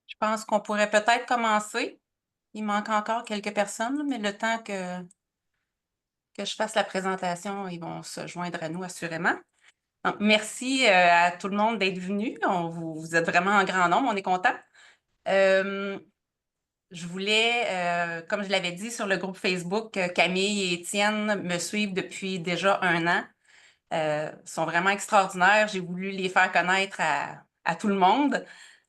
Je pense qu'on pourrait peut-être commencer. Il manque encore quelques personnes, là, mais le temps que je fasse la présentation, ils vont se joindre à nous assurément. Donc, merci à tout le monde d'être venu. Vous êtes vraiment en grand nombre, on est content. Euh, je voulais, comme je l'avais dit sur le groupe Facebook, Camille et Étienne me suivent depuis déjà 1 an. Sont vraiment extraordinaires. J'ai voulu les faire connaître à tout le monde.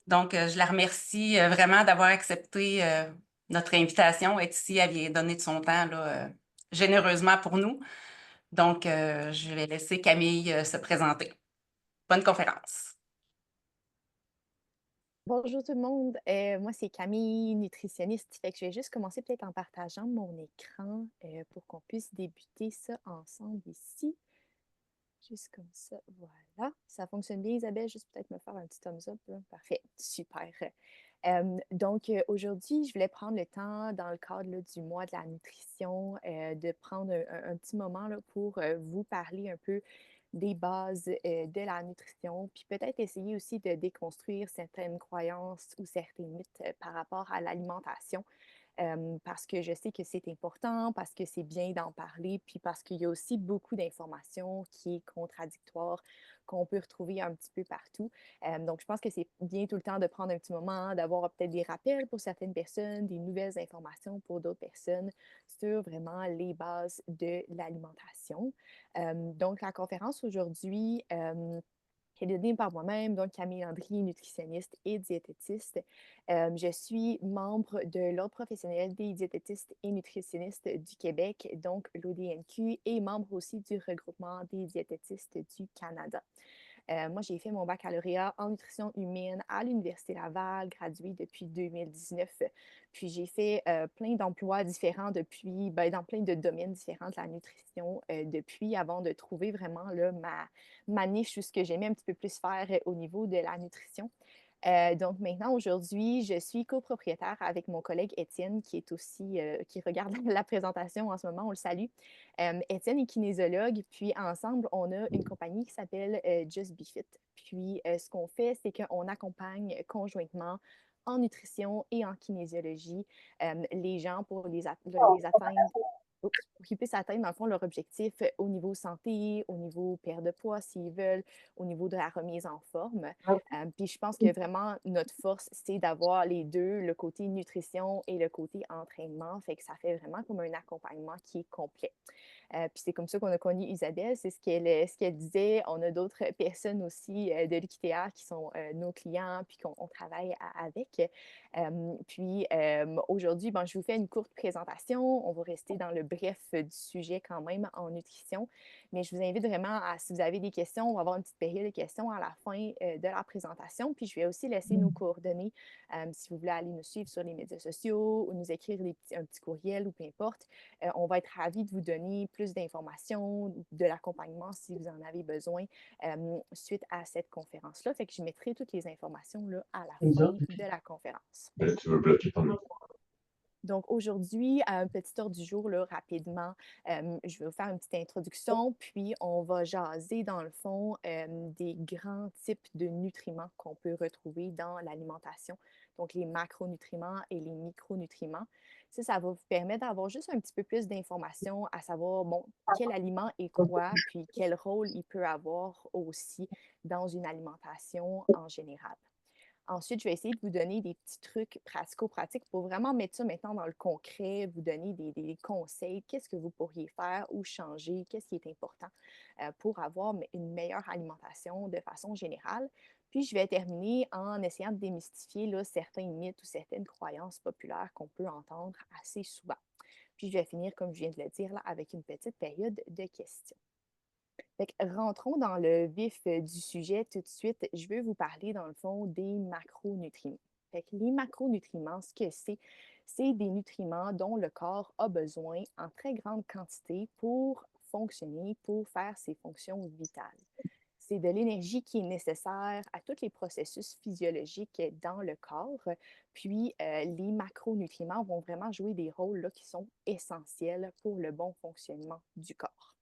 Donc, je la remercie vraiment d'avoir accepté notre invitation, être ici. Elle vient donner de son temps là, généreusement pour nous. Donc, je vais laisser Camille se présenter. Bonne conférence. Bonjour tout le monde. Moi, c'est Camille, nutritionniste. Fait que je vais juste commencer peut-être en partageant mon écran pour qu'on puisse débuter ça ensemble ici. Juste comme ça, voilà. Ça fonctionne bien, Isabelle. Juste peut-être me faire un petit thumbs up, là. Parfait, super. Aujourd'hui, je voulais prendre le temps, dans le cadre là, du mois de la nutrition, de prendre un petit moment là, pour vous parler un peu des bases de la nutrition, puis peut-être essayer aussi de déconstruire certaines croyances ou certains mythes par rapport à l'alimentation parce que je sais que c'est important, parce que c'est bien d'en parler, puis parce qu'il y a aussi beaucoup d'informations qui est contradictoire, qu'on peut retrouver un petit peu partout. Donc, je pense que c'est bien tout le temps de prendre un petit moment, d'avoir peut-être des rappels pour certaines personnes, des nouvelles informations pour d'autres personnes sur vraiment les bases de l'alimentation. Donc, la conférence aujourd'hui, qui est donnée par moi-même, donc Camille Landry, nutritionniste et diététiste. Je suis membre de l'Ordre professionnel des diététistes et nutritionnistes du Québec, donc l'ODNQ, et membre aussi du regroupement des diététistes du Canada. Moi, j'ai fait mon baccalauréat en nutrition humaine à l'Université Laval, graduée depuis 2019. Puis j'ai fait plein d'emplois différents depuis, ben, dans plein de domaines différents de la nutrition depuis, avant de trouver vraiment là, ma niche ou ce que j'aimais un petit peu plus faire au niveau de la nutrition. Donc maintenant, aujourd'hui, je suis copropriétaire avec mon collègue Étienne, qui est aussi, qui regarde la présentation en ce moment, on le salue. Étienne est kinésiologue, puis ensemble, on a une compagnie qui s'appelle Just Be Fit. Puis ce qu'on fait, c'est qu'on accompagne conjointement en nutrition et en kinésiologie les gens pour les atteindre pour qu'ils puissent atteindre, dans le fond, leur objectif au niveau santé, au niveau perte de poids, s'ils veulent, au niveau de la remise en forme. Puis je pense que vraiment, notre force, c'est d'avoir les deux, le côté nutrition et le côté entraînement. Fait que ça fait vraiment comme un accompagnement qui est complet. Puis c'est comme ça qu'on a connu Isabelle, c'est ce qu'elle disait. On a d'autres personnes aussi de l'UQTR qui sont nos clients, puis qu'on travaille avec. Aujourd'hui, bon, je vous fais une courte présentation. On va rester dans le bref du sujet quand même en nutrition, mais je vous invite vraiment à, si vous avez des questions, on va avoir une petite période de questions à la fin de la présentation. Puis je vais aussi laisser nos coordonnées si vous voulez aller nous suivre sur les médias sociaux ou nous écrire un petit courriel ou peu importe. On va être ravis de vous donner plus d'informations, de l'accompagnement si vous en avez besoin suite à cette conférence-là. Fait que je mettrai toutes les informations là, à la fin de la conférence. Ben, tu veux bloquer ton micro. Donc aujourd'hui, à un petit tour du jour, là, rapidement, je vais vous faire une petite introduction, puis on va jaser dans le fond des grands types de nutriments qu'on peut retrouver dans l'alimentation, donc les macronutriments et les micronutriments. Ça va vous permettre d'avoir juste un petit peu plus d'informations à savoir, bon, quel aliment est quoi, puis quel rôle il peut avoir aussi dans une alimentation en général. Ensuite, je vais essayer de vous donner des petits trucs pratico-pratiques pour vraiment mettre ça maintenant dans le concret, vous donner des conseils, qu'est-ce que vous pourriez faire ou changer, qu'est-ce qui est important pour avoir une meilleure alimentation de façon générale. Puis, je vais terminer en essayant de démystifier là, certains mythes ou certaines croyances populaires qu'on peut entendre assez souvent. Puis, je vais finir, comme je viens de le dire, là, avec une petite période de questions. Fait que rentrons dans le vif du sujet tout de suite. Je veux vous parler, dans le fond, des macronutriments. Fait que les macronutriments, ce que c'est des nutriments dont le corps a besoin en très grande quantité pour fonctionner, pour faire ses fonctions vitales. C'est de l'énergie qui est nécessaire à tous les processus physiologiques dans le corps. Puis, les macronutriments vont vraiment jouer des rôles là, qui sont essentiels pour le bon fonctionnement du corps.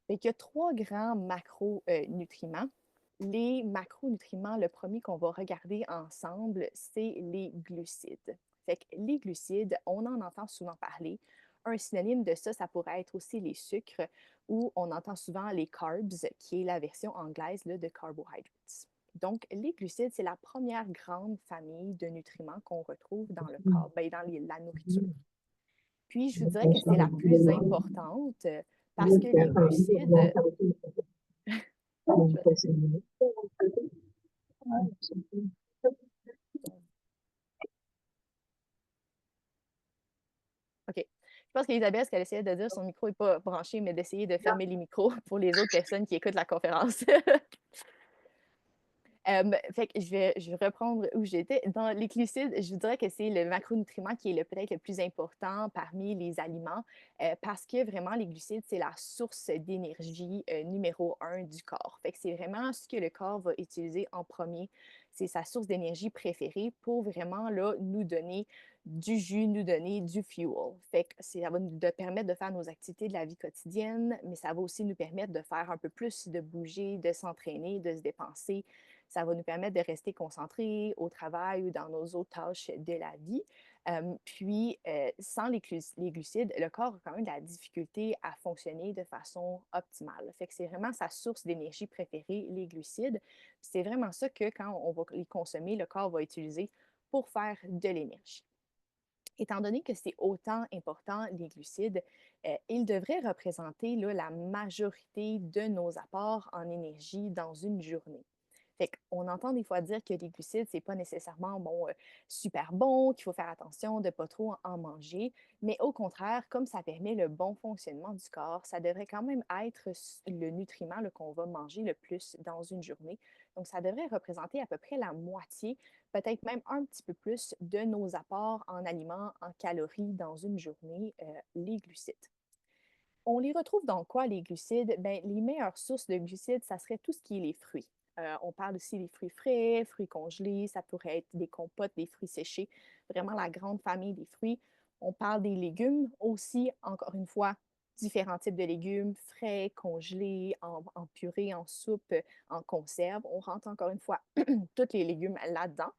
Fait qu'il y a trois grands macronutriments. Les macronutriments, le premier qu'on va regarder ensemble, c'est les glucides. Fait que les glucides, on en entend souvent parler. Un synonyme de ça, ça pourrait être aussi les sucres, ou on entend souvent les carbs, qui est la version anglaise là, de carbohydrates. Donc, les glucides, c'est la première grande famille de nutriments qu'on retrouve dans le corps, ben, dans la nourriture. Puis, je vous dirais que c'est la plus importante parce que les glucides, je vais- OK. Je pense qu'Isabelle, ce qu'elle essayait de dire, son micro n'est pas branché, mais d'essayer de fermer les micros pour les autres personnes qui écoutent la conférence. Fait que je vais reprendre où j'étais. Dans les glucides, je vous dirais que c'est le macronutriment qui est peut-être le plus important parmi les aliments parce que vraiment, les glucides, c'est la source d'énergie numéro un du corps. Fait que c'est vraiment ce que le corps va utiliser en premier. C'est sa source d'énergie préférée pour vraiment là, nous donner du jus, nous donner du fuel. Fait que ça va nous permettre de faire nos activités de la vie quotidienne, mais ça va aussi nous permettre de faire un peu plus, de bouger, de s'entraîner, de se dépenser. Ça va nous permettre de rester concentrés au travail ou dans nos autres tâches de la vie. Sans les glucides, le corps a quand même de la difficulté à fonctionner de façon optimale. Fait que c'est vraiment sa source d'énergie préférée, les glucides. C'est vraiment ça que quand on va les consommer, le corps va utiliser pour faire de l'énergie. Étant donné que c'est autant important, les glucides, ils devraient représenter là, la majorité de nos apports en énergie dans une journée. Fait qu'on entend des fois dire que les glucides, c'est pas nécessairement bon, super bon, qu'il faut faire attention de pas trop en manger, mais au contraire, comme ça permet le bon fonctionnement du corps, ça devrait quand même être le nutriment qu'on va manger le plus dans une journée. Donc, ça devrait représenter à peu près la moitié, peut-être même un petit peu plus de nos apports en aliments, en calories dans une journée, les glucides. On les retrouve dans quoi, les glucides? Ben, les meilleures sources de glucides, ça serait tout ce qui est les fruits. On parle aussi des fruits frais, fruits congelés, ça pourrait être des compotes, des fruits séchés, vraiment la grande famille des fruits. On parle des légumes aussi, encore une fois, différents types de légumes, frais, congelés, en purée, en soupe, en conserve. On rentre encore une fois tous les légumes là-dedans.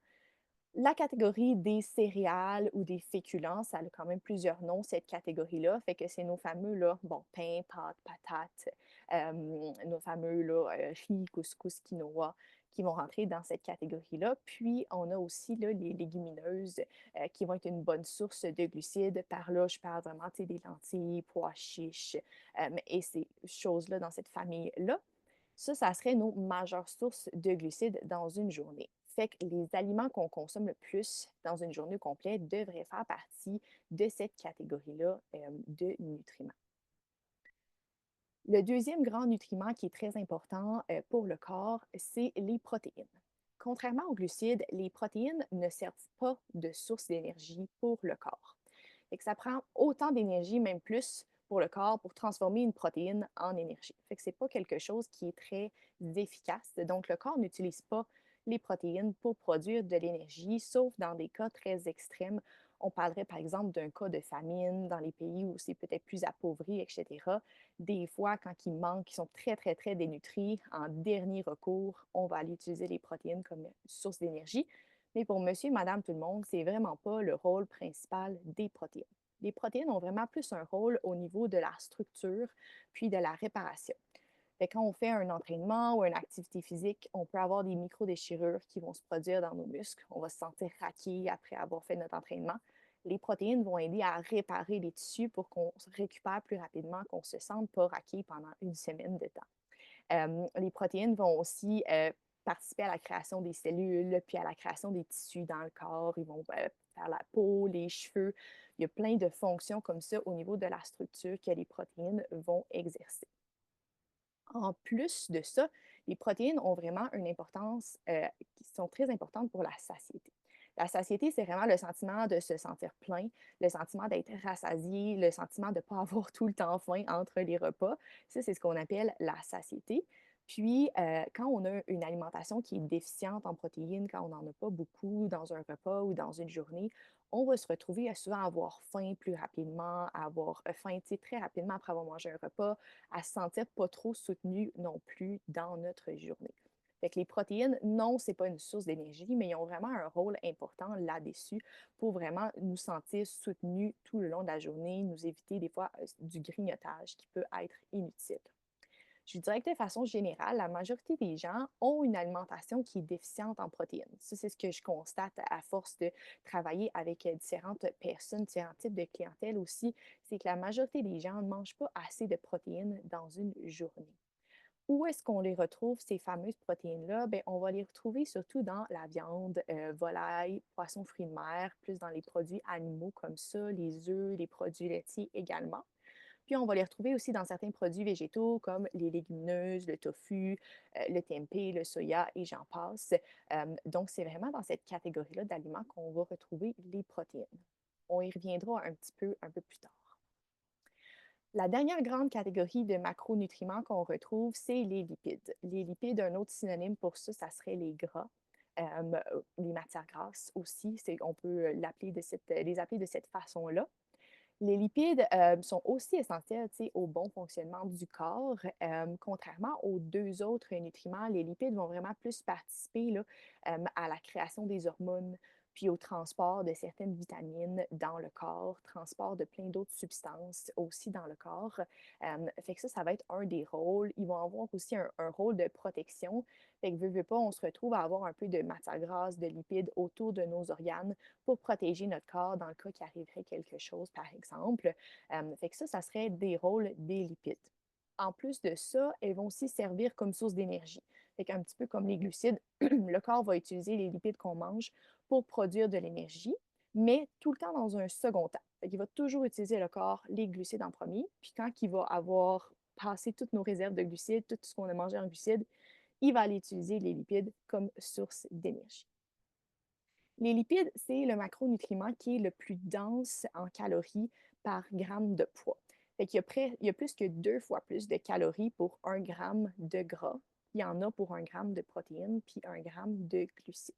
La catégorie des céréales ou des féculents, ça a quand même plusieurs noms, cette catégorie-là. Fait que c'est nos fameux, là, bon, pain, pâtes, patates, nos fameux, là, riz, couscous, quinoa, qui vont rentrer dans cette catégorie-là. Puis, on a aussi, là, les légumineuses qui vont être une bonne source de glucides. Par là, je parle vraiment, tu sais, des lentilles, pois chiches et ces choses-là dans cette famille-là. Ça serait nos majeures sources de glucides dans une journée. Fait que les aliments qu'on consomme le plus dans une journée complète devraient faire partie de cette catégorie-là de nutriments. Le deuxième grand nutriment qui est très important pour le corps, c'est les protéines. Contrairement aux glucides, les protéines ne servent pas de source d'énergie pour le corps. Fait que ça prend autant d'énergie, même plus, pour le corps pour transformer une protéine en énergie. Fait que c'est pas quelque chose qui est très efficace. Donc, le corps n'utilise pas les protéines pour produire de l'énergie, sauf dans des cas très extrêmes. On parlerait par exemple d'un cas de famine dans les pays où c'est peut-être plus appauvri, etc. Des fois, quand ils manquent, qui sont très, très, très dénutris, en dernier recours, on va aller utiliser les protéines comme source d'énergie. Mais pour monsieur et madame tout le monde, c'est vraiment pas le rôle principal des protéines. Les protéines ont vraiment plus un rôle au niveau de la structure puis de la réparation. Fait que quand on fait un entraînement ou une activité physique, on peut avoir des micro-déchirures qui vont se produire dans nos muscles. On va se sentir raqué après avoir fait notre entraînement. Les protéines vont aider à réparer les tissus pour qu'on se récupère plus rapidement, qu'on ne se sente pas raqué pendant une semaine de temps. Les protéines vont aussi participer à la création des cellules, puis à la création des tissus dans le corps. Ils vont faire la peau, les cheveux. Il y a plein de fonctions comme ça au niveau de la structure que les protéines vont exercer. En plus de ça, les protéines ont vraiment une importance qui sont très importantes pour la satiété. La satiété, c'est vraiment le sentiment de se sentir plein, le sentiment d'être rassasié, le sentiment de ne pas avoir tout le temps faim entre les repas. Ça, c'est ce qu'on appelle la satiété. Puis, quand on a une alimentation qui est déficiente en protéines, quand on n'en a pas beaucoup dans un repas ou dans une journée, on va se retrouver à souvent avoir faim plus rapidement, à avoir faim très rapidement après avoir mangé un repas, à se sentir pas trop soutenu non plus dans notre journée. Fait que les protéines, non, c'est pas une source d'énergie, mais ils ont vraiment un rôle important là-dessus pour vraiment nous sentir soutenus tout le long de la journée, nous éviter des fois du grignotage qui peut être inutile. Je dirais que de façon générale, la majorité des gens ont une alimentation qui est déficiente en protéines. Ça, c'est ce que je constate à force de travailler avec différentes personnes, différents types de clientèle aussi, c'est que la majorité des gens ne mangent pas assez de protéines dans une journée. Où est-ce qu'on les retrouve, ces fameuses protéines-là? Bien, on va les retrouver surtout dans la viande, volaille, poisson, fruits de mer, plus dans les produits animaux comme ça, les œufs, les produits laitiers également. Puis on va les retrouver aussi dans certains produits végétaux comme les légumineuses, le tofu, le tempeh, le soya et j'en passe. Donc, c'est vraiment dans cette catégorie-là d'aliments qu'on va retrouver les protéines. On y reviendra un peu plus tard. La dernière grande catégorie de macronutriments qu'on retrouve, c'est les lipides. Les lipides, un autre synonyme pour ça, ça serait les gras. Les matières grasses aussi, on peut les appeler de cette façon-là. Les lipides sont aussi essentiels au bon fonctionnement du corps. Contrairement aux deux autres nutriments, les lipides vont vraiment plus participer là, à la création des hormones, puis au transport de certaines vitamines dans le corps, transport de plein d'autres substances aussi dans le corps. Fait que ça va être un des rôles. Ils vont avoir aussi un rôle de protection. Fait que veut pas, on se retrouve à avoir un peu de matière grasse, de lipides autour de nos organes pour protéger notre corps dans le cas qu'il arriverait quelque chose, par exemple. Fait que ça serait des rôles des lipides. En plus de ça, elles vont aussi servir comme source d'énergie. Fait qu'un petit peu comme les glucides, le corps va utiliser les lipides qu'on mange pour produire de l'énergie, mais tout le temps dans un second temps. Fait qu'il va toujours utiliser le corps les glucides en premier, puis quand il va avoir passé toutes nos réserves de glucides, tout ce qu'on a mangé en glucides, il va aller utiliser les lipides comme source d'énergie. Les lipides, c'est le macronutriment qui est le plus dense en calories par gramme de poids. Fait qu'il y a il y a plus que 2 fois plus de calories pour 1 gramme de gras qu'il y en a pour 1 gramme de protéines puis 1 gramme de glucides.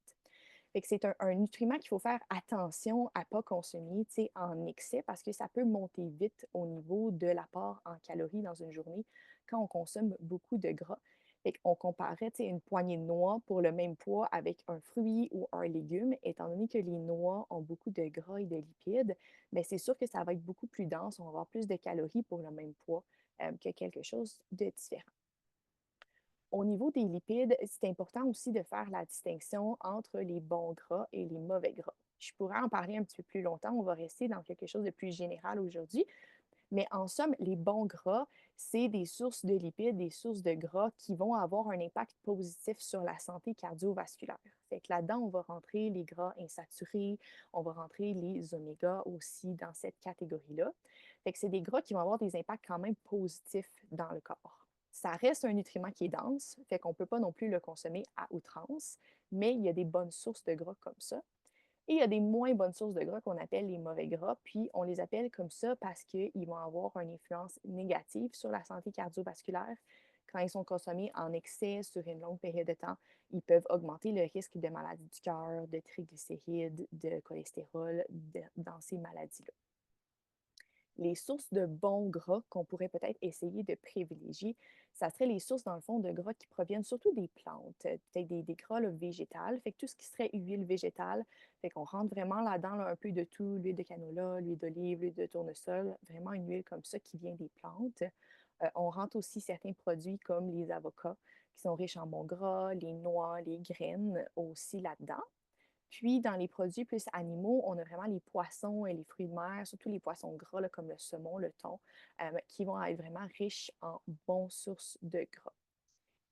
Fait que c'est un nutriment qu'il faut faire attention à ne pas consommer en excès parce que ça peut monter vite au niveau de l'apport en calories dans une journée quand on consomme beaucoup de gras. Fait qu'on comparait une poignée de noix pour le même poids avec un fruit ou un légume, étant donné que les noix ont beaucoup de gras et de lipides, bien, c'est sûr que ça va être beaucoup plus dense, on va avoir plus de calories pour le même poids que quelque chose de différent. Au niveau des lipides, c'est important aussi de faire la distinction entre les bons gras et les mauvais gras. Je pourrais en parler un petit peu plus longtemps, on va rester dans quelque chose de plus général aujourd'hui, mais en somme, les bons gras, c'est des sources de lipides, des sources de gras qui vont avoir un impact positif sur la santé cardiovasculaire. Fait que là-dedans, on va rentrer les gras insaturés, on va rentrer les oméga aussi dans cette catégorie-là. Fait que c'est des gras qui vont avoir des impacts quand même positifs dans le corps. Ça reste un nutriment qui est dense, fait qu'on ne peut pas non plus le consommer à outrance, mais il y a des bonnes sources de gras comme ça. Et il y a des moins bonnes sources de gras qu'on appelle les mauvais gras, puis on les appelle comme ça parce qu'ils vont avoir une influence négative sur la santé cardiovasculaire. Quand ils sont consommés en excès sur une longue période de temps, ils peuvent augmenter le risque de maladies du cœur, de triglycérides, de cholestérol dans ces maladies-là. Les sources de bons gras qu'on pourrait peut-être essayer de privilégier, ça serait les sources, dans le fond, de gras qui proviennent surtout des plantes, peut-être des gras là, végétales, fait que tout ce qui serait huile végétale, fait qu'on rentre vraiment là-dedans là, un peu de tout, l'huile de canola, l'huile d'olive, l'huile de tournesol, vraiment une huile comme ça qui vient des plantes. On rentre aussi certains produits comme les avocats qui sont riches en bons gras, les noix, les graines aussi là-dedans. Puis, dans les produits plus animaux, on a vraiment les poissons et les fruits de mer, surtout les poissons gras là, comme le saumon, le thon, qui vont être vraiment riches en bonnes sources de gras.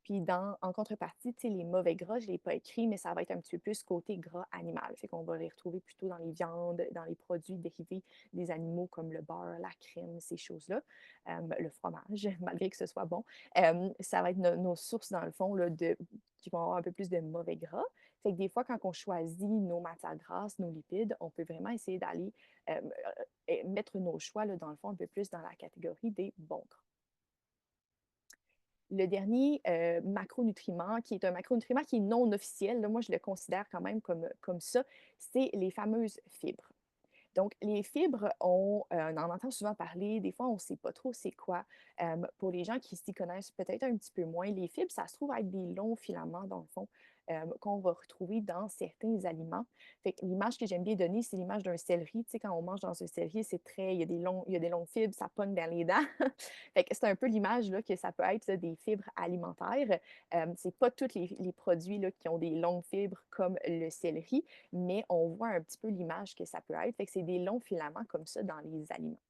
Puis, en contrepartie, les mauvais gras, je ne l'ai pas écrit, mais ça va être un petit peu plus côté gras animal. Fait qu'on va les retrouver plutôt dans les viandes, dans les produits dérivés des animaux comme le beurre, la crème, ces choses-là. Le fromage, malgré que ce soit bon. Ça va être nos sources, dans le fond, là, qui vont avoir un peu plus de mauvais gras. Fait que des fois, quand on choisit nos matières grasses, nos lipides, on peut vraiment essayer d'aller mettre nos choix, là, dans le fond, un peu plus dans la catégorie des bons gras. Le dernier macronutriment, qui est un macronutriment qui est non officiel, là, moi je le considère quand même comme ça, c'est les fameuses fibres. Donc, les fibres, on en entend souvent parler, des fois, on ne sait pas trop c'est quoi. Pour les gens qui s'y connaissent peut-être un petit peu moins, les fibres, ça se trouve être des longs filaments, dans le fond, qu'on va retrouver dans certains aliments. Fait que l'image que j'aime bien donner, c'est l'image d'un céleri. Tu sais, quand on mange dans un céleri, c'est très, il y a des longues fibres, ça pogne dans les dents. Fait que c'est un peu l'image là, que ça peut être des fibres alimentaires. C'est pas tous les produits là, qui ont des longues fibres comme le céleri, mais on voit un petit peu l'image que ça peut être. Fait que c'est des longs filaments comme ça dans les aliments.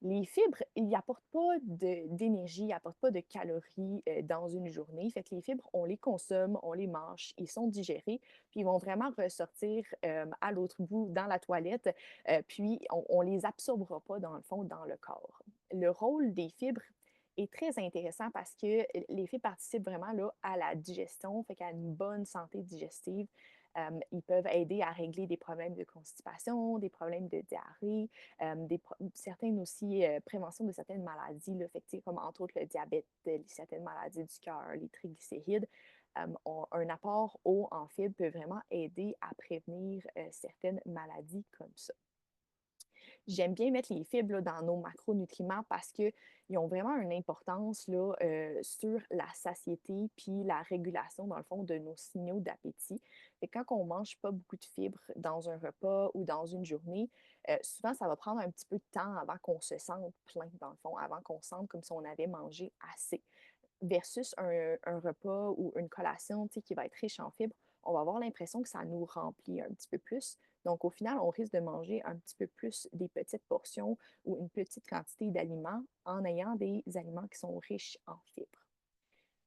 Les fibres, ils apportent pas d'énergie, ils apportent pas de calories dans une journée. Fait que les fibres, on les consomme, on les mange, ils sont digérés, puis ils vont vraiment ressortir à l'autre bout dans la toilette, puis on les absorbera pas dans le fond dans le corps. Le rôle des fibres est très intéressant parce que les fibres participent vraiment là, à la digestion, fait qu'à une bonne santé digestive. Ils peuvent aider à régler des problèmes de constipation, des problèmes de diarrhée, certaines aussi prévention de certaines maladies, là, fait que, comme entre autres le diabète, certaines maladies du cœur, les triglycérides. Un apport haut en fibres peut vraiment aider à prévenir certaines maladies comme ça. J'aime bien mettre les fibres là, dans nos macronutriments parce qu'ils ont vraiment une importance là, sur la satiété puis la régulation, dans le fond, de nos signaux d'appétit. Et quand on ne mange pas beaucoup de fibres dans un repas ou dans une journée, souvent, ça va prendre un petit peu de temps avant qu'on se sente plein, dans le fond, avant qu'on sente comme si on avait mangé assez versus un repas ou une collation qui va être riche en fibres, on va avoir l'impression que ça nous remplit un petit peu plus. Donc, au final, on risque de manger un petit peu plus des petites portions ou une petite quantité d'aliments en ayant des aliments qui sont riches en fibres.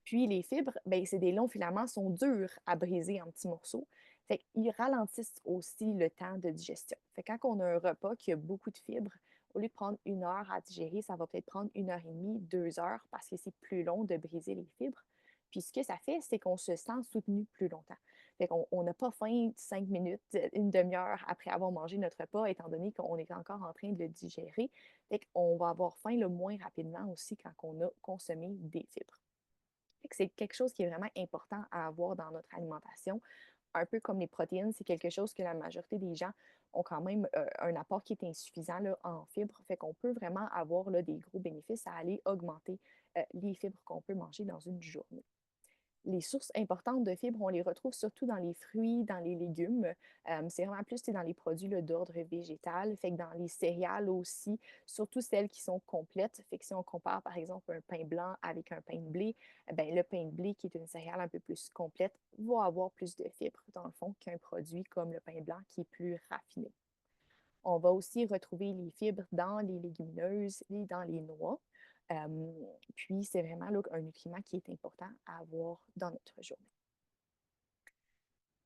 Puis les fibres, ben, c'est des longs filaments, sont durs à briser en petits morceaux. Fait qu'ils ralentissent aussi le temps de digestion. Fait que quand on a un repas qui a beaucoup de fibres, au lieu de prendre 1 heure à digérer, ça va peut-être prendre 1 heure et demie, 2 heures, parce que c'est plus long de briser les fibres. Puis ce que ça fait, c'est qu'on se sent soutenu plus longtemps. Fait qu'on n'a pas faim 5 minutes, une demi-heure après avoir mangé notre repas, étant donné qu'on est encore en train de le digérer. Fait qu'on va avoir faim le moins rapidement aussi quand on a consommé des fibres. C'est quelque chose qui est vraiment important à avoir dans notre alimentation. Un peu comme les protéines, c'est quelque chose que la majorité des gens ont quand même un apport qui est insuffisant là, en fibres. Fait qu'on peut vraiment avoir là, des gros bénéfices à aller augmenter les fibres qu'on peut manger dans une journée. Les sources importantes de fibres, on les retrouve surtout dans les fruits, dans les légumes. C'est vraiment plus dans les produits d'ordre végétal. Fait que dans les céréales aussi, surtout celles qui sont complètes. Fait que si on compare par exemple un pain blanc avec un pain de blé, ben, le pain de blé qui est une céréale un peu plus complète va avoir plus de fibres dans le fond qu'un produit comme le pain blanc qui est plus raffiné. On va aussi retrouver les fibres dans les légumineuses et dans les noix. Euh, Puis, c'est vraiment là, un nutriment qui est important à avoir dans notre journée.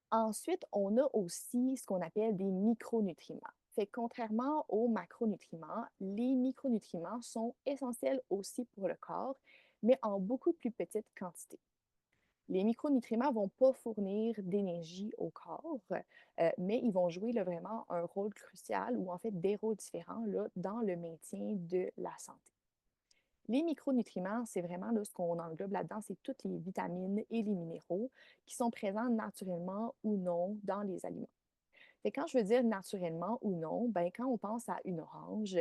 Ensuite, on a aussi ce qu'on appelle des micronutriments. Fait que contrairement aux macronutriments, les micronutriments sont essentiels aussi pour le corps, mais en beaucoup plus petite quantité. Les micronutriments ne vont pas fournir d'énergie au corps, mais ils vont jouer là, vraiment un rôle crucial ou en fait des rôles différents là, dans le maintien de la santé. Les micronutriments, c'est vraiment là, ce qu'on englobe là-dedans, c'est toutes les vitamines et les minéraux qui sont présents naturellement ou non dans les aliments. Fait quand je veux dire naturellement ou non, ben, quand on pense à une orange,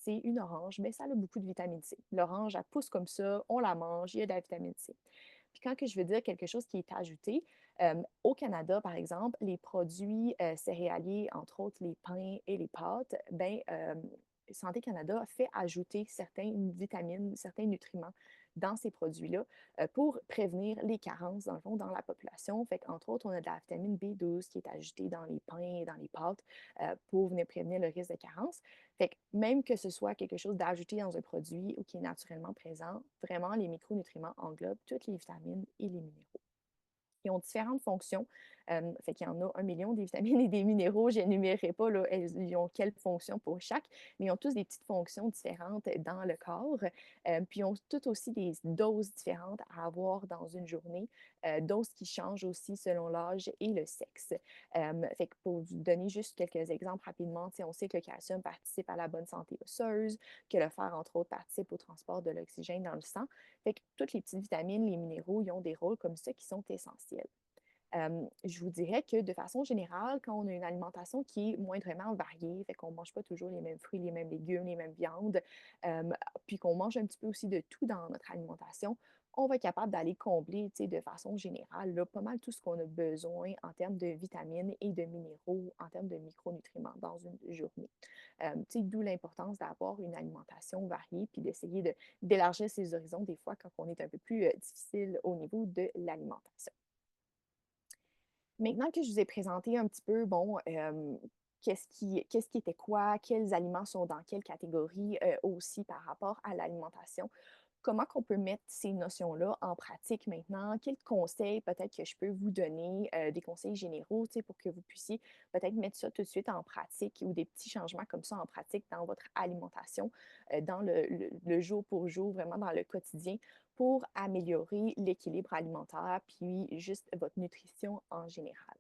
une orange, ben, ça a beaucoup de vitamine C. L'orange, elle pousse comme ça, on la mange, il y a de la vitamine C. Puis quand que je veux dire quelque chose qui est ajouté, au Canada, par exemple, les produits céréaliers, entre autres les pains et les pâtes, ben, Santé Canada fait ajouter certaines vitamines, certains nutriments dans ces produits-là pour prévenir les carences, dans le fond, dans la population. Fait qu'entre autres, on a de la vitamine B12 qui est ajoutée dans les pains et dans les pâtes pour venir prévenir le risque de carence. Fait que même que ce soit quelque chose d'ajouté dans un produit ou qui est naturellement présent, vraiment, les micronutriments englobent toutes les vitamines et les minéraux. Ils ont différentes fonctions. Fait qu'il y en a 1 million des vitamines et des minéraux. Je n'énumérerai pas, là, ils ont quelle fonction pour chaque, mais ils ont tous des petites fonctions différentes dans le corps. Puis ils ont toutes aussi des doses différentes à avoir dans une journée, doses qui changent aussi selon l'âge et le sexe. Fait que pour vous donner juste quelques exemples rapidement, on sait que le calcium participe à la bonne santé osseuse, que le fer, entre autres, participe au transport de l'oxygène dans le sang. Fait que toutes les petites vitamines, les minéraux, ils ont des rôles comme ça qui sont essentiels. Je vous dirais que de façon générale, quand on a une alimentation qui est moindrement variée, fait qu'on ne mange pas toujours les mêmes fruits, les mêmes légumes, les mêmes viandes, hem, puis qu'on mange un petit peu aussi de tout dans notre alimentation, on va être capable d'aller combler, tu sais, de façon générale, là, pas mal tout ce qu'on a besoin en termes de vitamines et de minéraux, en termes de micronutriments dans une journée. Tu sais, d'où l'importance d'avoir une alimentation variée, puis d'essayer d'élargir ses horizons des fois quand on est un peu plus difficile au niveau de l'alimentation. Maintenant que je vous ai présenté un petit peu, bon, qu'est-ce qui était quoi, quels aliments sont dans quelle catégorie, aussi par rapport à l'alimentation, comment qu'on peut mettre ces notions-là en pratique maintenant? Quels conseils peut-être que je peux vous donner, des conseils généraux, tu sais, pour que vous puissiez peut-être mettre ça tout de suite en pratique ou des petits changements comme ça en pratique dans votre alimentation, dans le jour pour jour, vraiment dans le quotidien pour améliorer l'équilibre alimentaire, puis juste votre nutrition en général.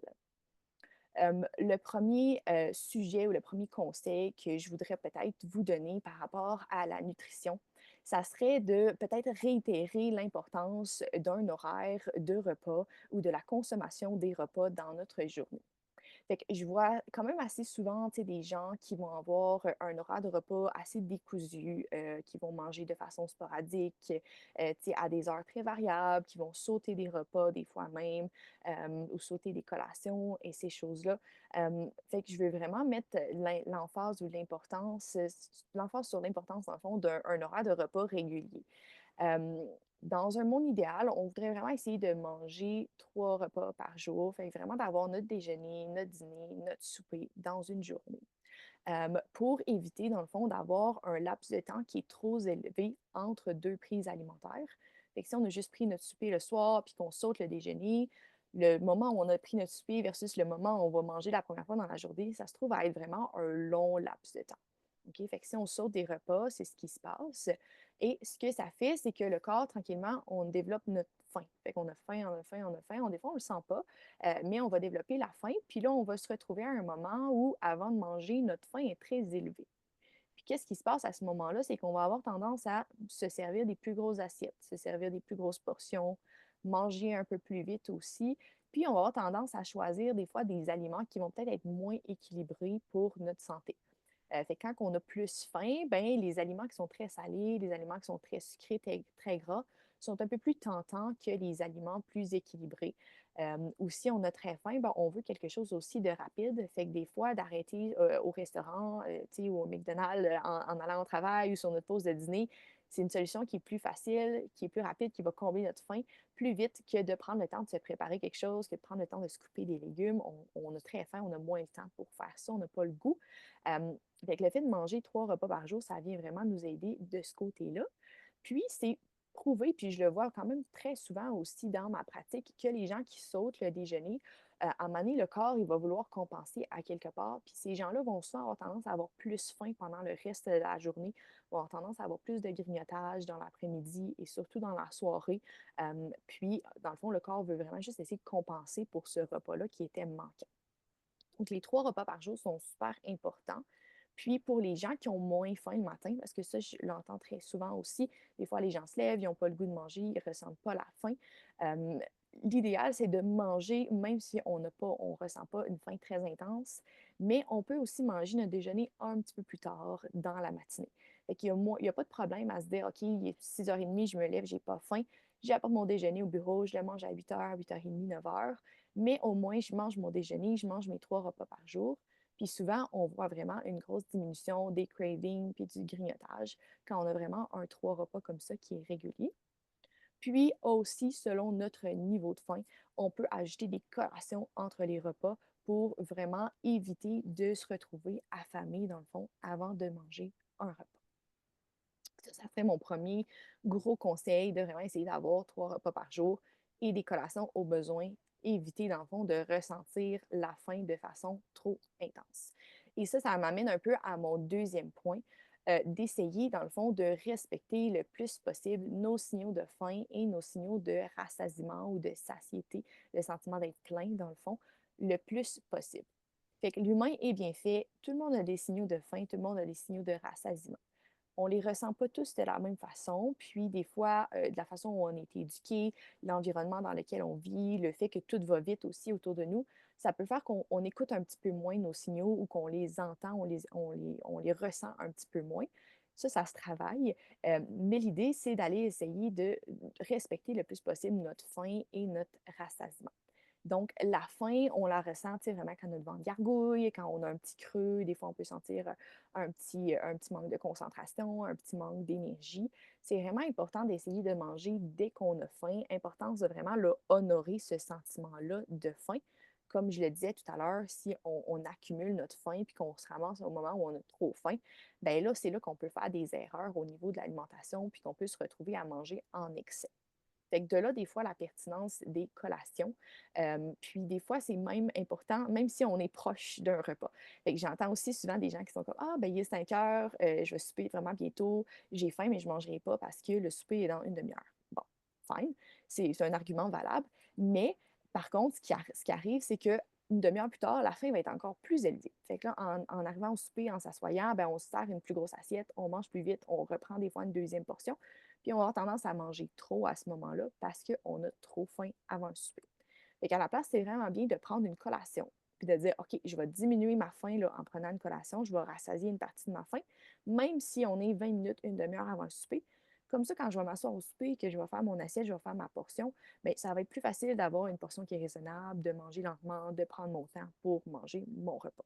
Le premier sujet ou le premier conseil que je voudrais peut-être vous donner par rapport à la nutrition, ça serait de peut-être réitérer l'importance d'un horaire de repas ou de la consommation des repas dans notre journée. Fait que je vois quand même assez souvent, tu sais, des gens qui vont avoir un horaire de repas assez décousu, qui vont manger de façon sporadique, tu sais, à des heures très variables, qui vont sauter des repas des fois même, ou sauter des collations et ces choses-là. Fait que je veux vraiment mettre l'emphase ou l'emphase sur l'importance, dans le fond, d'un un horaire de repas régulier. Hem, dans un monde idéal, on voudrait vraiment essayer de manger 3 repas par jour, fait que vraiment d'avoir notre déjeuner, notre dîner, notre souper dans une journée. Pour éviter, dans le fond, d'avoir un laps de temps qui est trop élevé entre 2 prises alimentaires. Fait que si on a juste pris notre souper le soir puis qu'on saute le déjeuner, le moment où on a pris notre souper versus le moment où on va manger la première fois dans la journée, ça se trouve à être vraiment un long laps de temps. OK? Fait que si on saute des repas, c'est ce qui se passe. Et ce que ça fait, c'est que le corps, tranquillement, on développe notre faim. Fait qu'on a faim, on a faim, on a faim. Des fois, on ne le sent pas, mais on va développer la faim. Puis là, on va se retrouver à un moment où, avant de manger, notre faim est très élevée. Puis qu'est-ce qui se passe à ce moment-là? C'est qu'on va avoir tendance à se servir des plus grosses assiettes, se servir des plus grosses portions, manger un peu plus vite aussi. Puis on va avoir tendance à choisir des fois des aliments qui vont peut-être être moins équilibrés pour notre santé. Fait que quand on a plus faim, ben, les aliments qui sont très salés, les aliments qui sont très sucrés, très gras, sont un peu plus tentants que les aliments plus équilibrés. Ou si on a très faim, ben, on veut quelque chose aussi de rapide. Fait que des fois, d'arrêter au restaurant, tu sais, ou au McDonald's en allant au travail ou sur notre pause de dîner, c'est une solution qui est plus facile, qui est plus rapide, qui va combler notre faim plus vite que de prendre le temps de se préparer quelque chose, que de prendre le temps de se couper des légumes. On a très faim, on a moins le temps pour faire ça, on n'a pas le goût. Fait que le fait de manger 3 repas par jour, ça vient vraiment nous aider de ce côté-là. Puis, c'est prouvé, puis je le vois quand même très souvent aussi dans ma pratique, que les gens qui sautent le déjeuner, à un moment donné, le corps, il va vouloir compenser à quelque part. Puis ces gens-là vont souvent avoir tendance à avoir plus faim pendant le reste de la journée, vont avoir tendance à avoir plus de grignotage dans l'après-midi et surtout dans la soirée. Puis, dans le fond, le corps veut vraiment juste essayer de compenser pour ce repas-là qui était manquant. Donc, les 3 repas par jour sont super importants. Puis, pour les gens qui ont moins faim le matin, parce que ça, je l'entends très souvent aussi, des fois, les gens se lèvent, ils n'ont pas le goût de manger, ils ne ressentent pas la faim. Euh, L'idéal, c'est de manger, même si on on ressent pas une faim très intense, mais on peut aussi manger notre déjeuner un petit peu plus tard dans la matinée. Fait qu'il y a il y a pas de problème à se dire, OK, il est 6h30, je me lève, j'ai pas faim, j'apporte mon déjeuner au bureau, je le mange à 8h, 8h30, 9h, mais au moins, je mange mon déjeuner, je mange mes 3 repas par jour. Puis souvent, on voit vraiment une grosse diminution des cravings puis du grignotage quand on a vraiment un 3 repas comme ça qui est régulier. Puis aussi, selon notre niveau de faim, on peut ajouter des collations entre les repas pour vraiment éviter de se retrouver affamé, dans le fond, avant de manger un repas. Ça serait mon premier gros conseil de vraiment essayer d'avoir 3 repas par jour et des collations au besoin. Éviter, dans le fond, de ressentir la faim de façon trop intense. Et ça m'amène un peu à mon deuxième point, d'essayer, dans le fond, de respecter le plus possible nos signaux de faim et nos signaux de rassasiement ou de satiété, le sentiment d'être plein, dans le fond, le plus possible. Fait que l'humain est bien fait, tout le monde a des signaux de faim, tout le monde a des signaux de rassasiement. on les ressent pas tous de la même façon. Puis des fois, de la façon où on a été éduqué, l'environnement dans lequel on vit, le fait que tout va vite aussi autour de nous, ça peut faire qu'on écoute un petit peu moins nos signaux ou qu'on les entend, on les ressent un petit peu moins. Ça se travaille. Mais l'idée, c'est d'aller essayer de respecter le plus possible notre faim et notre rassasiement. Donc, la faim, on la ressent, tu sais, vraiment quand notre ventre gargouille, quand on a un petit creux, des fois on peut sentir un petit manque de concentration, un petit manque d'énergie. C'est vraiment important d'essayer de manger dès qu'on a faim. Importance de vraiment là, honorer ce sentiment-là de faim. Comme je le disais tout à l'heure, si on accumule notre faim puis qu'on se ramasse au moment où on a trop faim, ben là, c'est là qu'on peut faire des erreurs au niveau de l'alimentation puis qu'on peut se retrouver à manger en excès. Fait que de là, des fois, la pertinence des collations. Puis des fois, c'est même important, même si on est proche d'un repas. Fait que j'entends aussi souvent des gens qui sont comme: «Ah, ben il est 5 heures, je vais souper vraiment bientôt, j'ai faim, mais je ne mangerai pas parce que le souper est dans une demi-heure». Bon, fine, c'est un argument valable. Mais par contre, ce qui arrive, c'est que une demi-heure plus tard, la faim va être encore plus élevée. Fait que là, en arrivant au souper, en s'assoyant, ben, on se sert une plus grosse assiette, on mange plus vite, on reprend des fois une deuxième portion. Puis on va avoir tendance à manger trop à ce moment-là parce qu'on a trop faim avant le souper. Fait qu'à la place, c'est vraiment bien de prendre une collation puis de dire: «OK, je vais diminuer ma faim là, en prenant une collation, je vais rassasier une partie de ma faim, même si on est 20 minutes, une demi-heure avant le souper. Comme ça, quand je vais m'asseoir au souper et que je vais faire mon assiette, je vais faire ma portion, bien, ça va être plus facile d'avoir une portion qui est raisonnable, de manger lentement, de prendre mon temps pour manger mon repas».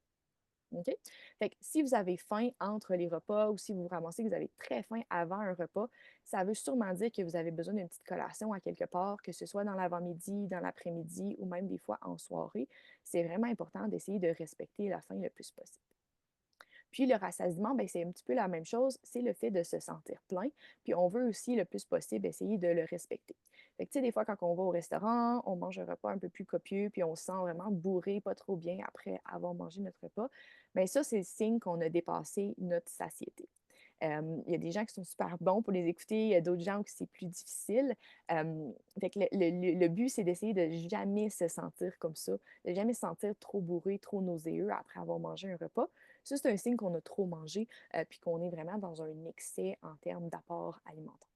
OK? Fait que si vous avez faim entre les repas ou si vous vous ramassez que vous avez très faim avant un repas, ça veut sûrement dire que vous avez besoin d'une petite collation à quelque part, que ce soit dans l'avant-midi, dans l'après-midi ou même des fois en soirée. C'est vraiment important d'essayer de respecter la faim le plus possible. Puis le rassasiement, ben, c'est un petit peu la même chose, c'est le fait de se sentir plein, puis on veut aussi le plus possible essayer de le respecter. Fait que, tu sais, des fois, quand on va au restaurant, on mange un repas un peu plus copieux, puis on se sent vraiment bourré, pas trop bien après avoir mangé notre repas, bien ça, c'est le signe qu'on a dépassé notre satiété. Il y a des gens qui sont super bons pour les écouter, il y a d'autres gens où c'est plus difficile. Fait que le but, c'est d'essayer de jamais se sentir comme ça, de jamais se sentir trop bourré, trop nauséeux après avoir mangé un repas. Ça, c'est un signe qu'on a trop mangé, puis qu'on est vraiment dans un excès en termes d'apport alimentaire.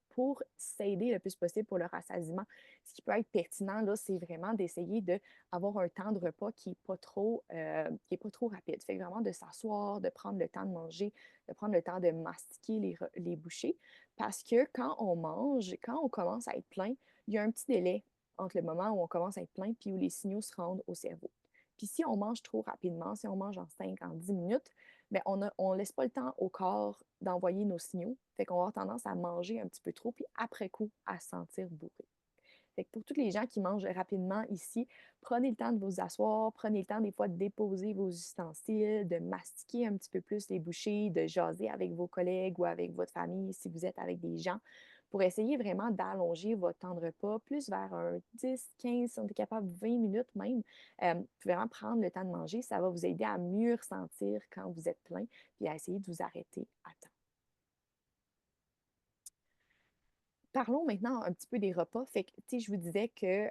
Pour s'aider le plus possible pour le rassasiement, ce qui peut être pertinent, là, c'est vraiment d'essayer d'avoir un temps de repas qui est pas trop rapide. Fait que vraiment de s'asseoir, de prendre le temps de manger, de prendre le temps de mastiquer les bouchées. Parce que quand on mange, quand on commence à être plein, il y a un petit délai entre le moment où on commence à être plein puis où les signaux se rendent au cerveau. Puis si on mange trop rapidement, si on mange en 5, en 10 minutes, bien, on laisse pas le temps au corps d'envoyer nos signaux. Fait qu'on va avoir tendance à manger un petit peu trop, puis après coup, à se sentir bourré. Fait que pour tous les gens qui mangent rapidement ici, prenez le temps de vous asseoir, prenez le temps des fois de déposer vos ustensiles, de mastiquer un petit peu plus les bouchées, de jaser avec vos collègues ou avec votre famille si vous êtes avec des gens, pour essayer vraiment d'allonger votre temps de repas plus vers un 10, 15, si on est capable, 20 minutes même. Vous pouvez vraiment prendre le temps de manger. Ça va vous aider à mieux ressentir quand vous êtes plein, puis à essayer de vous arrêter à temps. Parlons maintenant un petit peu des repas. Fait que, tu sais, je vous disais que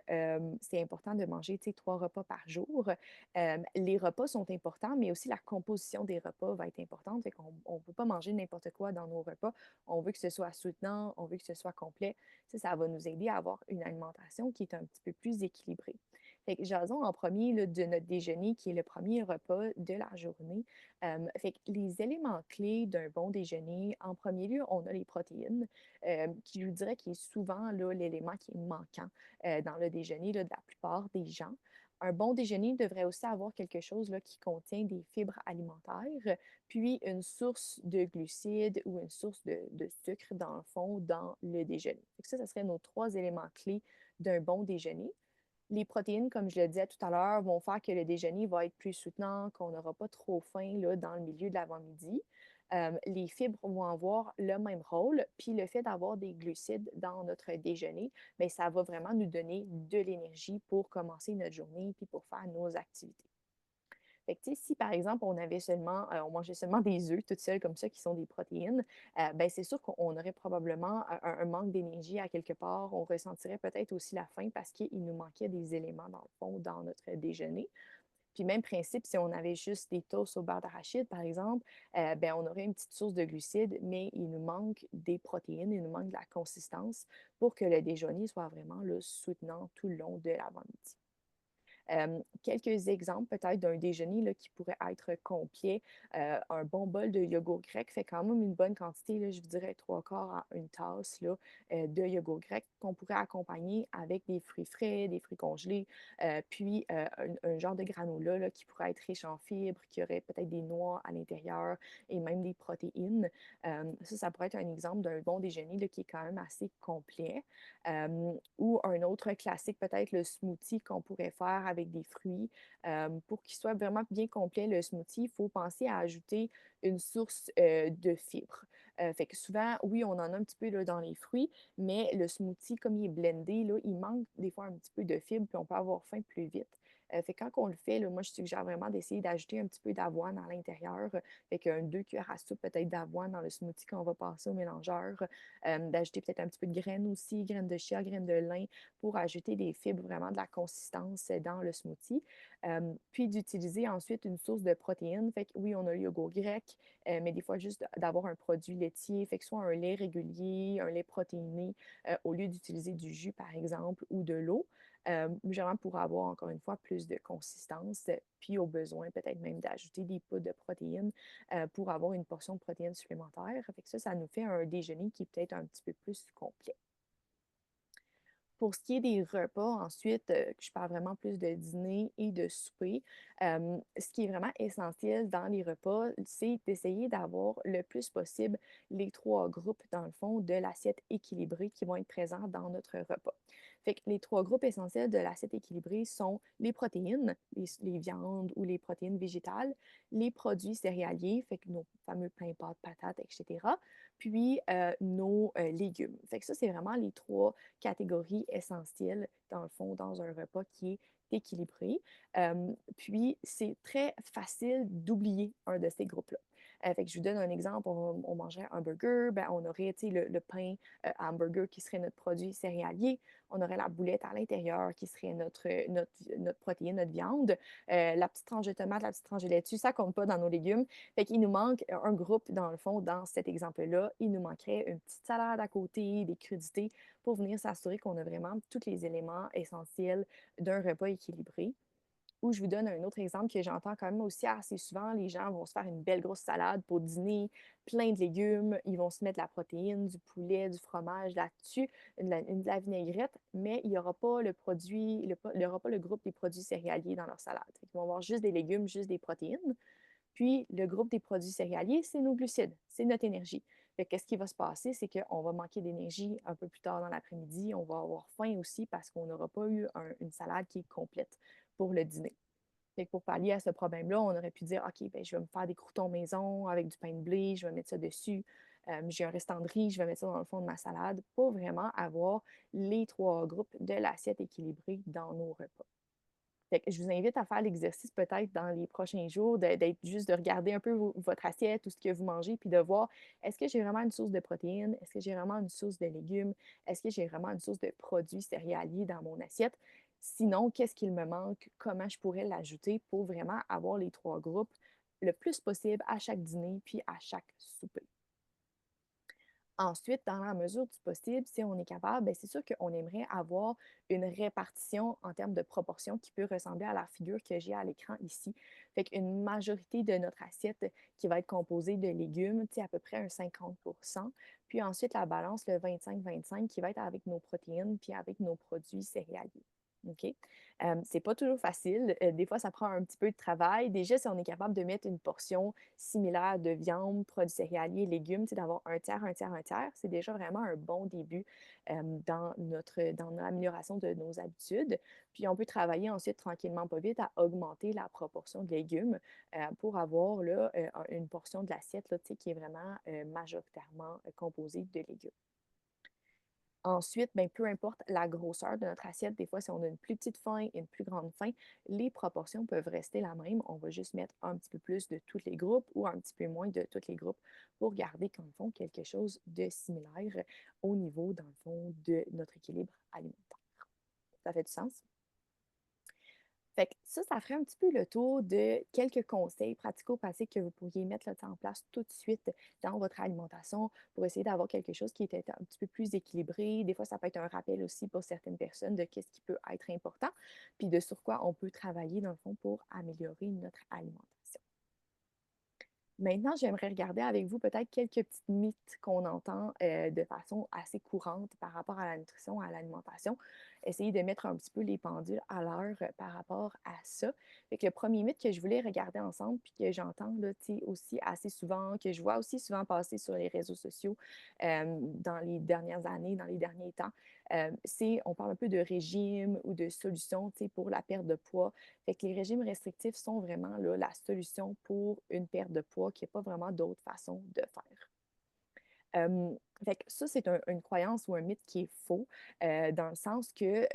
c'est important de manger, tu sais, 3 repas par jour. Les repas sont importants, mais aussi la composition des repas va être importante. Fait qu'on ne peut pas manger n'importe quoi dans nos repas. On veut que ce soit soutenant, on veut que ce soit complet. Ça va nous aider à avoir une alimentation qui est un petit peu plus équilibrée. Fait que jason en premier là, de notre déjeuner, qui est le premier repas de la journée. Fait que les éléments clés d'un bon déjeuner, en premier lieu, on a les protéines qui je vous dirais qui est souvent là, l'élément qui est manquant dans le déjeuner là, de la plupart des gens. Un bon déjeuner devrait aussi avoir quelque chose là, qui contient des fibres alimentaires, puis une source de glucides ou une source de sucre dans le fond dans le déjeuner. Fait que ça serait nos 3 éléments clés d'un bon déjeuner. Les protéines, comme je le disais tout à l'heure, vont faire que le déjeuner va être plus soutenant, qu'on n'aura pas trop faim là, dans le milieu de l'avant-midi. Les fibres vont avoir le même rôle, puis le fait d'avoir des glucides dans notre déjeuner, bien, ça va vraiment nous donner de l'énergie pour commencer notre journée puis pour faire nos activités. Fait que, tu sais, si par exemple, on mangeait seulement des œufs toutes seules comme ça, qui sont des protéines, ben, c'est sûr qu'on aurait probablement un manque d'énergie à quelque part. On ressentirait peut-être aussi la faim parce qu'il nous manquait des éléments, dans le fond, dans notre déjeuner. Puis même principe, si on avait juste des toasts au beurre d'arachide, par exemple, ben, on aurait une petite source de glucides, mais il nous manque des protéines, il nous manque de la consistance pour que le déjeuner soit vraiment là, soutenant tout le long de l'avant-midi. Quelques exemples peut-être d'un déjeuner là, qui pourrait être complet. Un bon bol de yogourt grec fait quand même une bonne quantité, là, je vous dirais 3/4 à une tasse là, de yogourt grec qu'on pourrait accompagner avec des fruits frais, des fruits congelés, puis un genre de granola là, qui pourrait être riche en fibres, qui aurait peut-être des noix à l'intérieur et même des protéines. Ça pourrait être un exemple d'un bon déjeuner là, qui est quand même assez complet. Ou un autre classique, peut-être le smoothie qu'on pourrait faire avec des fruits. Pour qu'il soit vraiment bien complet, le smoothie, il faut penser à ajouter une source de fibres. Fait que souvent, oui, on en a un petit peu là, dans les fruits, mais le smoothie, comme il est blendé, là, il manque des fois un petit peu de fibres, puis on peut avoir faim plus vite. Fait que quand on le fait, là, moi, je suggère vraiment d'essayer d'ajouter un petit peu d'avoine à l'intérieur. Fait qu'un 2 cuillères à soupe peut-être d'avoine dans le smoothie qu'on va passer au mélangeur. D'ajouter peut-être un petit peu de graines aussi, graines de chia, graines de lin, pour ajouter des fibres, vraiment de la consistance dans le smoothie. Puis d'utiliser ensuite une source de protéines. Fait que oui, on a le yogourt grec, mais des fois juste d'avoir un produit laitier, fait que soit un lait régulier, un lait protéiné, au lieu d'utiliser du jus, par exemple, ou de l'eau. Généralement pour avoir, encore une fois, plus de consistance, puis au besoin, peut-être même d'ajouter des poudres de protéines pour avoir une portion de protéines supplémentaires. Fait que ça nous fait un déjeuner qui est peut-être un petit peu plus complet. Pour ce qui est des repas, ensuite, je parle vraiment plus de dîner et de souper. Ce qui est vraiment essentiel dans les repas, c'est d'essayer d'avoir le plus possible les 3 groupes, dans le fond, de l'assiette équilibrée qui vont être présents dans notre repas. Fait que les 3 groupes essentiels de l'assiette équilibrée sont les protéines, les viandes ou les protéines végétales, les produits céréaliers, fait que nos fameux pains, pâtes, patates, etc., puis nos légumes. Fait que ça, c'est vraiment les 3 catégories essentielles, dans le fond, dans un repas qui est équilibré. Puis, c'est très facile d'oublier un de ces groupes-là. Fait que je vous donne un exemple, on mangerait un burger, ben, on aurait le pain hamburger qui serait notre produit céréalier, on aurait la boulette à l'intérieur qui serait notre protéine, notre viande, la petite tranche de tomate, la petite tranche de laitue, ça compte pas dans nos légumes. Fait qu'il nous manque un groupe, dans le fond, dans cet exemple-là. Il nous manquerait une petite salade à côté, des crudités, pour venir s'assurer qu'on a vraiment tous les éléments essentiels d'un repas équilibré. Ou je vous donne un autre exemple que j'entends quand même aussi assez souvent. Les gens vont se faire une belle grosse salade pour dîner, plein de légumes. Ils vont se mettre de la protéine, du poulet, du fromage là-dessus, de la vinaigrette, mais il n'y aura pas le produit, il y aura pas le groupe des produits céréaliers dans leur salade. Ils vont avoir juste des légumes, juste des protéines. Puis, le groupe des produits céréaliers, c'est nos glucides, c'est notre énergie. Fait qu'est-ce qui va se passer? C'est qu'on va manquer d'énergie un peu plus tard dans l'après-midi. On va avoir faim aussi parce qu'on n'aura pas eu une salade qui est complète pour le dîner. Fait que pour pallier à ce problème-là, on aurait pu dire, OK, ben, je vais me faire des croûtons maison avec du pain de blé, je vais mettre ça dessus. J'ai un restant de riz, je vais mettre ça dans le fond de ma salade pour vraiment avoir les 3 groupes de l'assiette équilibrée dans nos repas. Fait que je vous invite à faire l'exercice peut-être dans les prochains jours, d'être juste de regarder un peu votre assiette ou ce que vous mangez, puis de voir est-ce que j'ai vraiment une source de protéines, est-ce que j'ai vraiment une source de légumes, est-ce que j'ai vraiment une source de produits céréaliers dans mon assiette. Sinon, qu'est-ce qu'il me manque, comment je pourrais l'ajouter pour vraiment avoir les 3 groupes le plus possible à chaque dîner puis à chaque souper. Ensuite, dans la mesure du possible, si on est capable, bien, c'est sûr qu'on aimerait avoir une répartition en termes de proportion qui peut ressembler à la figure que j'ai à l'écran ici. Fait qu'une majorité de notre assiette qui va être composée de légumes, tu sais, à peu près un 50. Puis ensuite, la balance, le 25-25, qui va être avec nos protéines puis avec nos produits céréaliers. OK? C'est pas toujours facile. Des fois, ça prend un petit peu de travail. Déjà, si on est capable de mettre une portion similaire de viande, produits céréaliers, légumes, d'avoir un tiers, un tiers, un tiers, c'est déjà vraiment un bon début dans l'amélioration de nos habitudes. Puis on peut travailler ensuite tranquillement, pas vite, à augmenter la proportion de légumes pour avoir là, une portion de l'assiette là, qui est vraiment majoritairement composée de légumes. Ensuite, ben, peu importe la grosseur de notre assiette, des fois, si on a une plus petite faim et une plus grande faim, les proportions peuvent rester la même. On va juste mettre un petit peu plus de tous les groupes ou un petit peu moins de tous les groupes pour garder, comme fond, quelque chose de similaire au niveau, dans le fond, de notre équilibre alimentaire. Ça fait du sens? Fait que ça ferait un petit peu le tour de quelques conseils pratico-pratiques que vous pourriez mettre là, en place tout de suite dans votre alimentation pour essayer d'avoir quelque chose qui était un petit peu plus équilibré. Des fois, ça peut être un rappel aussi pour certaines personnes de qu'est-ce qui peut être important, puis de sur quoi on peut travailler dans le fond pour améliorer notre alimentation. Maintenant, j'aimerais regarder avec vous peut-être quelques petites mythes qu'on entend de façon assez courante par rapport à la nutrition, à l'alimentation. Essayer de mettre un petit peu les pendules à l'heure par rapport à ça. Fait que le premier mythe que je voulais regarder ensemble, puis que j'entends là, aussi assez souvent, que je vois aussi souvent passer sur les réseaux sociaux dans les dernières années, dans les derniers temps, c'est, on parle un peu de régime ou de solutions pour la perte de poids. Fait que les régimes restrictifs sont vraiment là, la solution pour une perte de poids, qu'il n'y a pas vraiment d'autre façon de faire. Fait que ça, c'est une croyance ou un mythe qui est faux, dans le sens que,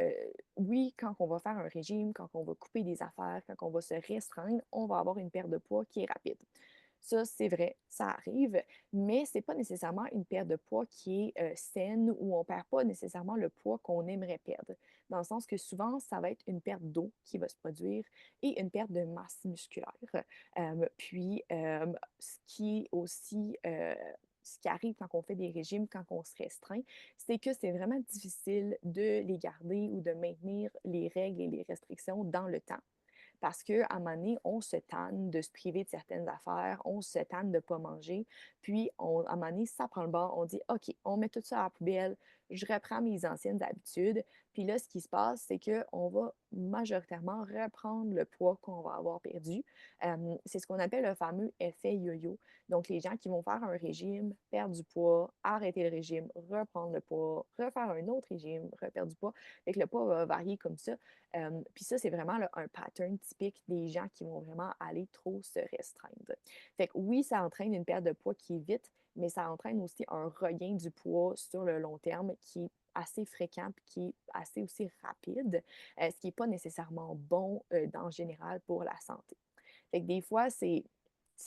oui, quand on va faire un régime, quand on va couper des affaires, quand on va se restreindre, on va avoir une perte de poids qui est rapide. Ça, c'est vrai, ça arrive, mais c'est pas nécessairement une perte de poids qui est saine ou on perd pas nécessairement le poids qu'on aimerait perdre. Dans le sens que souvent, ça va être une perte d'eau qui va se produire et une perte de masse musculaire. Ce qui est aussi ce qui arrive quand on fait des régimes, quand on se restreint, c'est que c'est vraiment difficile de les garder ou de maintenir les règles et les restrictions dans le temps. Parce qu'à un moment donné, on se tanne de se priver de certaines affaires, on se tanne de ne pas manger. Puis, à un moment donné, ça prend le bord, on dit OK, on met tout ça à la poubelle, je reprends mes anciennes habitudes. Puis là, ce qui se passe, c'est qu'on va majoritairement reprendre le poids qu'on va avoir perdu. C'est ce qu'on appelle le fameux effet yo-yo. Donc, les gens qui vont faire un régime, perdre du poids, arrêter le régime, reprendre le poids, refaire un autre régime, reperdre du poids. Fait que le poids va varier comme ça. Puis ça, c'est vraiment là, un pattern typique des gens qui vont vraiment aller trop se restreindre. Fait que oui, ça entraîne une perte de poids qui est vite, mais ça entraîne aussi un regain du poids sur le long terme qui est assez fréquent puis qui est assez aussi rapide, ce qui n'est pas nécessairement bon en général pour la santé. Fait que des fois, c'est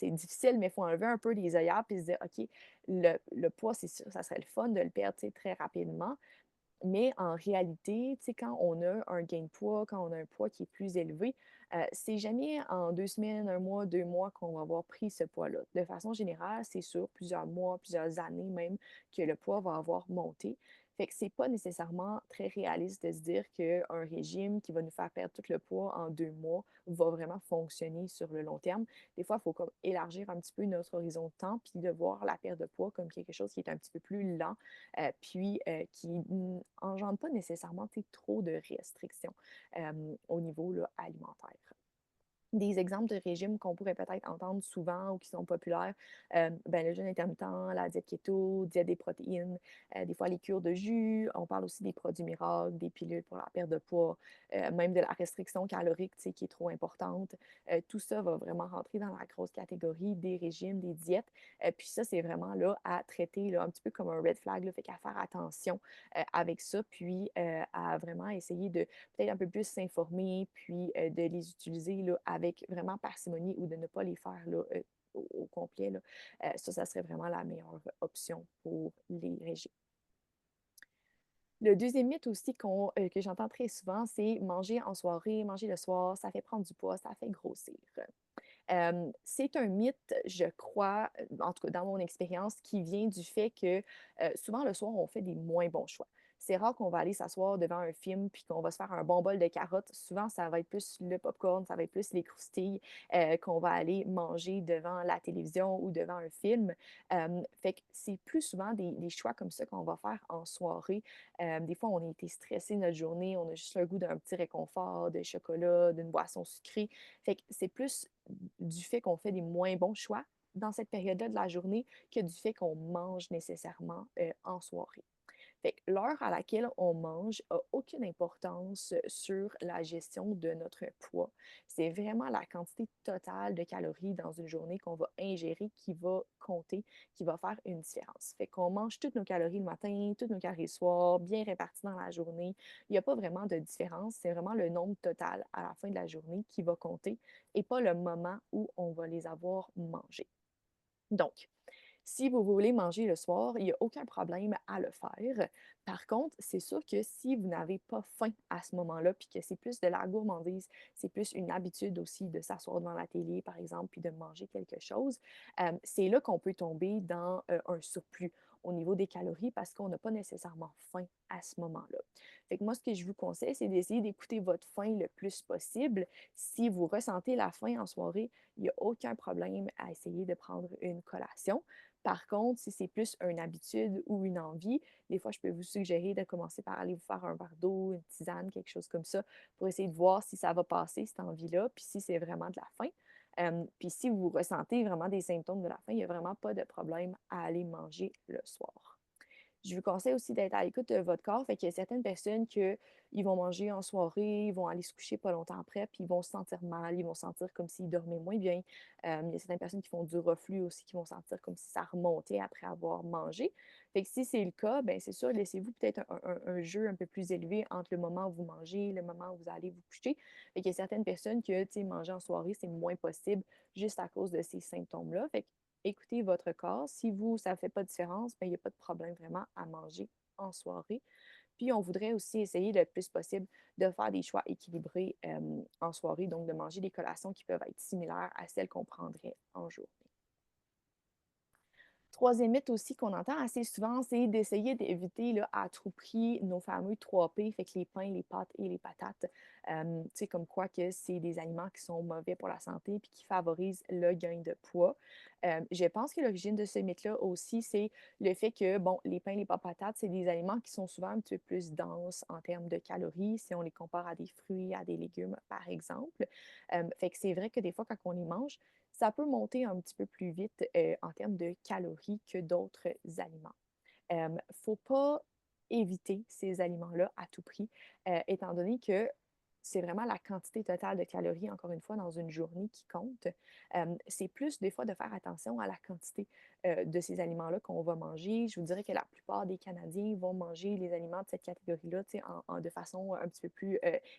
difficile, mais il faut enlever un peu les œillères puis se dire, OK, le poids, c'est sûr, ça serait le fun de le perdre très rapidement, mais en réalité, tu sais, quand on a un gain de poids, quand on a un poids qui est plus élevé, c'est jamais en 2 semaines, 1 mois, 2 mois qu'on va avoir pris ce poids-là. De façon générale, c'est sur plusieurs mois, plusieurs années même que le poids va avoir monté. Fait que c'est pas nécessairement très réaliste de se dire qu'un régime qui va nous faire perdre tout le poids en 2 mois va vraiment fonctionner sur le long terme. Des fois, il faut comme élargir un petit peu notre horizon de temps puis de voir la perte de poids comme quelque chose qui est un petit peu plus lent qui n'engendre pas nécessairement trop de restrictions au niveau là, alimentaire. Des exemples de régimes qu'on pourrait peut-être entendre souvent ou qui sont populaires, ben, le jeûne intermittent, la diète keto, diète des protéines, des fois les cures de jus. On parle aussi des produits miracles, des pilules pour la perte de poids, même de la restriction calorique, tu sais, qui est trop importante. Tout ça va vraiment rentrer dans la grosse catégorie des régimes, des diètes. Puis ça, c'est vraiment là à traiter là, un petit peu comme un red flag, là, fait qu'à faire attention avec ça, puis à vraiment essayer de peut-être un peu plus s'informer, puis de les utiliser là, avec vraiment parcimonie ou de ne pas les faire là, au complet. Là. Ça serait vraiment la meilleure option pour les régimes. Le deuxième mythe aussi que j'entends très souvent, c'est manger en soirée, manger le soir, ça fait prendre du poids, ça fait grossir. C'est un mythe, je crois, en tout cas dans mon expérience, qui vient du fait que souvent le soir, on fait des moins bons choix. C'est rare qu'on va aller s'asseoir devant un film puis qu'on va se faire un bon bol de carottes. Souvent, ça va être plus le popcorn, ça va être plus les croustilles qu'on va aller manger devant la télévision ou devant un film. Fait que c'est plus souvent des choix comme ça qu'on va faire en soirée. Des fois, on a été stressé notre journée, on a juste le goût d'un petit réconfort, de chocolat, d'une boisson sucrée. Fait que c'est plus du fait qu'on fait des moins bons choix dans cette période-là de la journée que du fait qu'on mange nécessairement en soirée. Fait que l'heure à laquelle on mange a aucune importance sur la gestion de notre poids. C'est vraiment la quantité totale de calories dans une journée qu'on va ingérer qui va compter, qui va faire une différence. Fait qu'on mange toutes nos calories le matin, toutes nos calories le soir, bien réparties dans la journée. Il n'y a pas vraiment de différence. C'est vraiment le nombre total à la fin de la journée qui va compter et pas le moment où on va les avoir mangées. Donc, Si vous voulez manger le soir, il n'y a aucun problème à le faire. Par contre, c'est sûr que si vous n'avez pas faim à ce moment-là, puis que c'est plus de la gourmandise, c'est plus une habitude aussi de s'asseoir devant la télé, par exemple, puis de manger quelque chose, c'est là qu'on peut tomber dans un surplus au niveau des calories parce qu'on n'a pas nécessairement faim à ce moment-là. Fait que moi, ce que je vous conseille, c'est d'essayer d'écouter votre faim le plus possible. Si vous ressentez la faim en soirée, il n'y a aucun problème à essayer de prendre une collation. Par contre, si c'est plus une habitude ou une envie, des fois, je peux vous suggérer de commencer par aller vous faire un verre d'eau, une tisane, quelque chose comme ça, pour essayer de voir si ça va passer, cette envie-là, puis si c'est vraiment de la faim. Puis si vous ressentez vraiment des symptômes de la faim, il n'y a vraiment pas de problème à aller manger le soir. Je vous conseille aussi d'être à l'écoute de votre corps. Fait qu'il y a certaines personnes que ils vont manger en soirée, ils vont aller se coucher pas longtemps après, puis ils vont se sentir mal, ils vont sentir comme s'ils dormaient moins bien. Il y a certaines personnes qui font du reflux aussi, qui vont sentir comme si ça remontait après avoir mangé. Fait que si c'est le cas, ben c'est sûr, laissez-vous peut-être un jeu un peu plus élevé entre le moment où vous mangez et le moment où vous allez vous coucher. Fait qu'il y a certaines personnes que, tu sais, manger en soirée, c'est moins possible juste à cause de ces symptômes-là. Fait que écoutez votre corps. Si vous, ça ne fait pas de différence, ben, il n'y a pas de problème vraiment à manger en soirée. Puis, on voudrait aussi essayer le plus possible de faire des choix équilibrés en soirée, donc de manger des collations qui peuvent être similaires à celles qu'on prendrait en journée. Troisième mythe aussi qu'on entend assez souvent, c'est d'essayer d'éviter là, à tout prix nos fameux 3 P, fait que les pains, les pâtes et les patates. Tu sais, comme quoi que c'est des aliments qui sont mauvais pour la santé puis qui favorisent le gain de poids. Je pense que l'origine de ce mythe-là aussi, c'est le fait que, bon, les pains, les pâtes, patates, c'est des aliments qui sont souvent un petit peu plus denses en termes de calories si on les compare à des fruits, à des légumes, par exemple. Fait que c'est vrai que des fois, quand on les mange, ça peut monter un petit peu plus vite en termes de calories que d'autres aliments. Il ne faut pas éviter ces aliments-là à tout prix, étant donné que c'est vraiment la quantité totale de calories, encore une fois, dans une journée qui compte. C'est plus des fois de faire attention à la quantité de ces aliments-là qu'on va manger. Je vous dirais que la plupart des Canadiens vont manger les aliments de cette catégorie-là de façon un petit peu plus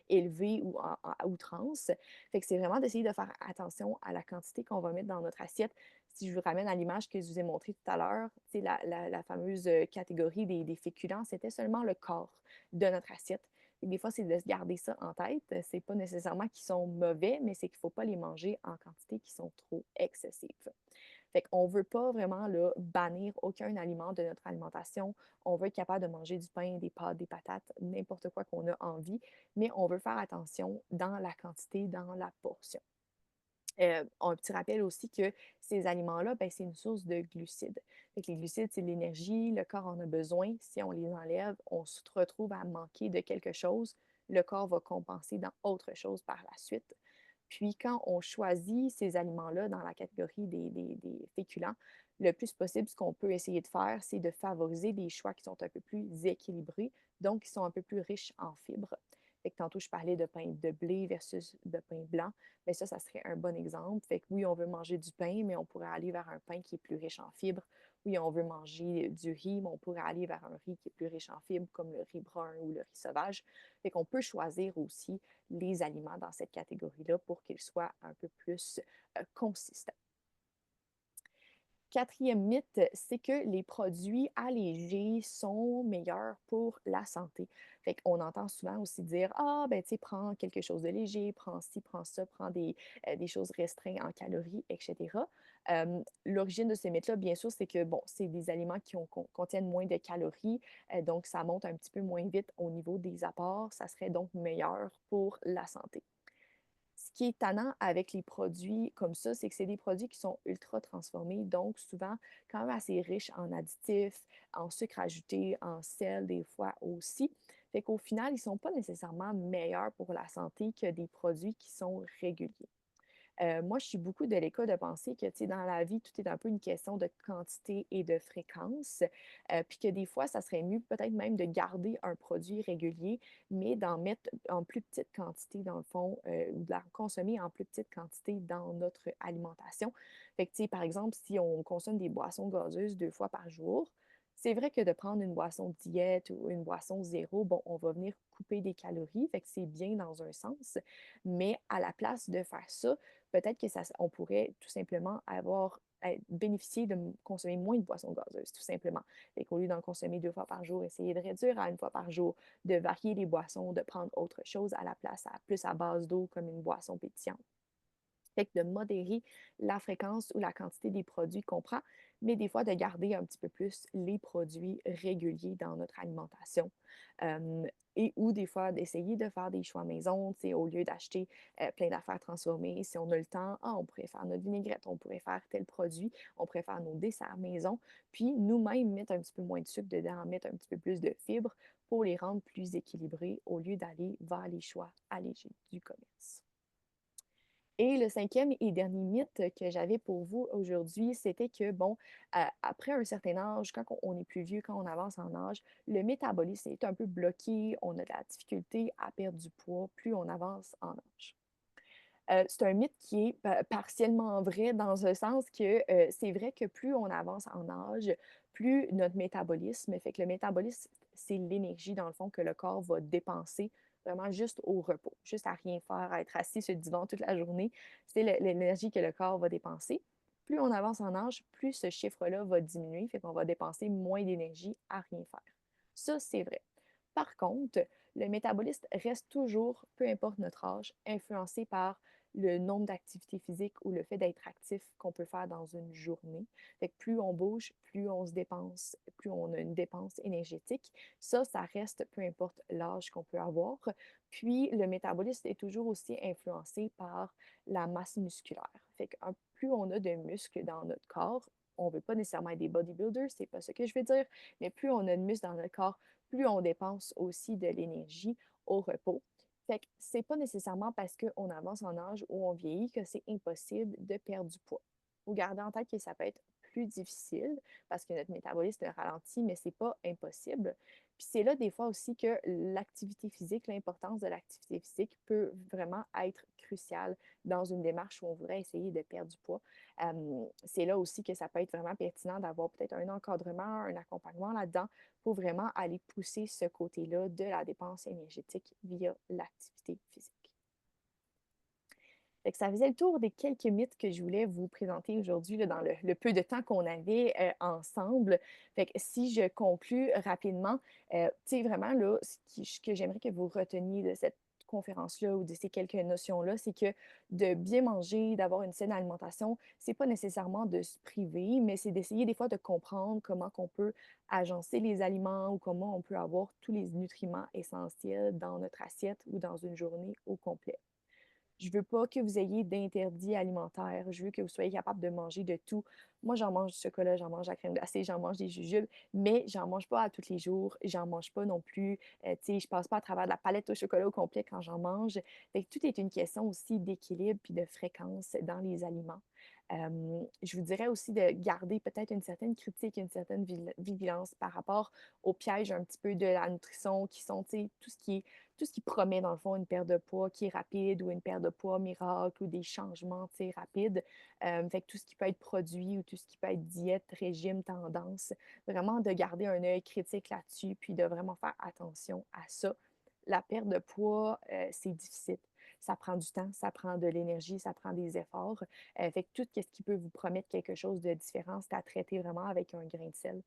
élevée ou à outrance. Fait que c'est vraiment d'essayer de faire attention à la quantité qu'on va mettre dans notre assiette. Si je vous ramène à l'image que je vous ai montrée tout à l'heure, la fameuse catégorie des féculents, c'était seulement le corps de notre assiette. Et des fois, c'est de se garder ça en tête. C'est pas nécessairement qu'ils sont mauvais, mais c'est qu'il ne faut pas les manger en quantité qui sont trop excessives. Fait qu'on ne veut pas vraiment là, bannir aucun aliment de notre alimentation. On veut être capable de manger du pain, des pâtes, des patates, n'importe quoi qu'on a envie, mais on veut faire attention dans la quantité, dans la portion. Un petit rappel aussi que ces aliments-là, ben, c'est une source de glucides. Fait que les glucides, c'est de l'énergie, le corps en a besoin. Si on les enlève, on se retrouve à manquer de quelque chose. Le corps va compenser dans autre chose par la suite. Puis quand on choisit ces aliments-là dans la catégorie des féculents, le plus possible, ce qu'on peut essayer de faire, c'est de favoriser des choix qui sont un peu plus équilibrés, donc qui sont un peu plus riches en fibres. Fait que tantôt, je parlais de pain de blé versus de pain blanc. Mais ça serait un bon exemple. Fait que oui, on veut manger du pain, mais on pourrait aller vers un pain qui est plus riche en fibres. Oui, on veut manger du riz, mais on pourrait aller vers un riz qui est plus riche en fibres, comme le riz brun ou le riz sauvage. Fait qu'on peut choisir aussi les aliments dans cette catégorie-là pour qu'ils soient un peu plus consistants. Quatrième mythe, c'est que les produits allégés sont meilleurs pour la santé. Fait qu'on entend souvent aussi dire: «Ah, ben, tu sais, prends quelque chose de léger, prends ci, prends ça, prends des choses restreintes en calories, et cetera». L'origine de ce mythe-là, bien sûr, c'est que, bon, c'est des aliments qui contiennent moins de calories, donc ça monte un petit peu moins vite au niveau des apports. Ça serait donc meilleur pour la santé. Ce qui est tannant avec les produits comme ça, c'est que c'est des produits qui sont ultra transformés, donc souvent quand même assez riches en additifs, en sucre ajouté, en sel des fois aussi. Fait qu'au final, ils ne sont pas nécessairement meilleurs pour la santé que des produits qui sont réguliers. Moi, je suis beaucoup de l'école de penser que, tu sais, dans la vie, tout est un peu une question de quantité et de fréquence, puis que des fois, ça serait mieux peut-être même de garder un produit régulier, mais d'en mettre en plus petite quantité dans le fond, ou de la consommer en plus petite quantité dans notre alimentation. Fait que, tu sais, par exemple, si on consomme des boissons gazeuses 2 fois par jour, c'est vrai que de prendre une boisson diète ou une boisson zéro, bon, on va venir couper des calories, fait que c'est bien dans un sens, mais à la place de faire ça, peut-être que ça on pourrait tout simplement avoir bénéficier de consommer moins de boissons gazeuses, tout simplement. Fait qu'au lieu d'en consommer 2 fois par jour, essayez de réduire à 1 fois par jour, de varier les boissons, de prendre autre chose à la place, plus à base d'eau, comme une boisson pétillante. Fait que de modérer la fréquence ou la quantité des produits qu'on prend, mais des fois de garder un petit peu plus les produits réguliers dans notre alimentation. Euh, et ou des fois d'essayer de faire des choix maison, au lieu d'acheter plein d'affaires transformées. Si on a le temps, on pourrait faire notre vinaigrette, on pourrait faire tel produit, on pourrait faire nos desserts maison, puis nous-mêmes mettre un petit peu moins de sucre dedans, mettre un petit peu plus de fibres pour les rendre plus équilibrés au lieu d'aller vers les choix allégés du commerce. Et le cinquième et dernier mythe que j'avais pour vous aujourd'hui, c'était que, bon, après un certain âge, quand on est plus vieux, quand on avance en âge, le métabolisme est un peu bloqué, on a de la difficulté à perdre du poids plus on avance en âge. C'est un mythe qui est partiellement vrai dans un sens que c'est vrai que plus on avance en âge, plus notre métabolisme, fait que le métabolisme, c'est l'énergie dans le fond que le corps va dépenser vraiment juste au repos, juste à rien faire, à être assis sur le divan toute la journée. C'est l'énergie que le corps va dépenser. Plus on avance en âge, plus ce chiffre-là va diminuer, fait qu'on va dépenser moins d'énergie à rien faire. Ça, c'est vrai. Par contre, le métabolisme reste toujours, peu importe notre âge, influencé par le nombre d'activités physiques ou le fait d'être actif qu'on peut faire dans une journée. Fait que plus on bouge, plus on se dépense, plus on a une dépense énergétique. Ça reste peu importe l'âge qu'on peut avoir. Puis le métabolisme est toujours aussi influencé par la masse musculaire. Fait que plus on a de muscles dans notre corps, on ne veut pas nécessairement être des bodybuilders, c'est pas ce que je veux dire, mais plus on a de muscles dans notre corps, plus on dépense aussi de l'énergie au repos. Fait que c'est pas nécessairement parce qu'on avance en âge ou on vieillit que c'est impossible de perdre du poids. Il faut garder en tête que ça peut être plus difficile parce que notre métabolisme ralentit, mais c'est pas impossible. Puis c'est là des fois aussi que l'activité physique, l'importance de l'activité physique peut vraiment être cruciale dans une démarche où on voudrait essayer de perdre du poids. C'est là aussi que ça peut être vraiment pertinent d'avoir peut-être un encadrement, un accompagnement là-dedans pour vraiment aller pousser ce côté-là de la dépense énergétique via l'activité physique. Fait que ça faisait le tour des quelques mythes que je voulais vous présenter aujourd'hui dans le peu de temps qu'on avait ensemble. Fait que si je conclus rapidement, tu sais, vraiment, là, ce que j'aimerais que vous reteniez de cette conférence-là ou de ces quelques notions-là, c'est que de bien manger, d'avoir une saine alimentation, c'est pas nécessairement de se priver, mais c'est d'essayer des fois de comprendre comment qu'on peut agencer les aliments ou comment on peut avoir tous les nutriments essentiels dans notre assiette ou dans une journée au complet. Je veux pas que vous ayez d'interdits alimentaires. Je veux que vous soyez capable de manger de tout. Moi, j'en mange du chocolat, j'en mange de la crème glacée, j'en mange des jujubes, mais j'en mange pas à tous les jours. J'en mange pas non plus. Tu sais, je passe pas à travers de la palette au chocolat au complet quand j'en mange. Fait que tout est une question aussi d'équilibre puis de fréquence dans les aliments. Je vous dirais aussi de garder peut-être une certaine critique, une certaine vigilance par rapport aux pièges un petit peu de la nutrition qui sont, tu sais, tout ce qui promet, dans le fond, une perte de poids qui est rapide ou une perte de poids miracle ou des changements, tu sais, rapides. Fait que tout ce qui peut être produit ou tout ce qui peut être diète, régime, tendance, vraiment de garder un œil critique là-dessus, puis de vraiment faire attention à ça. La perte de poids, c'est difficile. Ça prend du temps, ça prend de l'énergie, ça prend des efforts. Fait que tout ce qui peut vous promettre quelque chose de différent, c'est à traiter vraiment avec un grain de sel.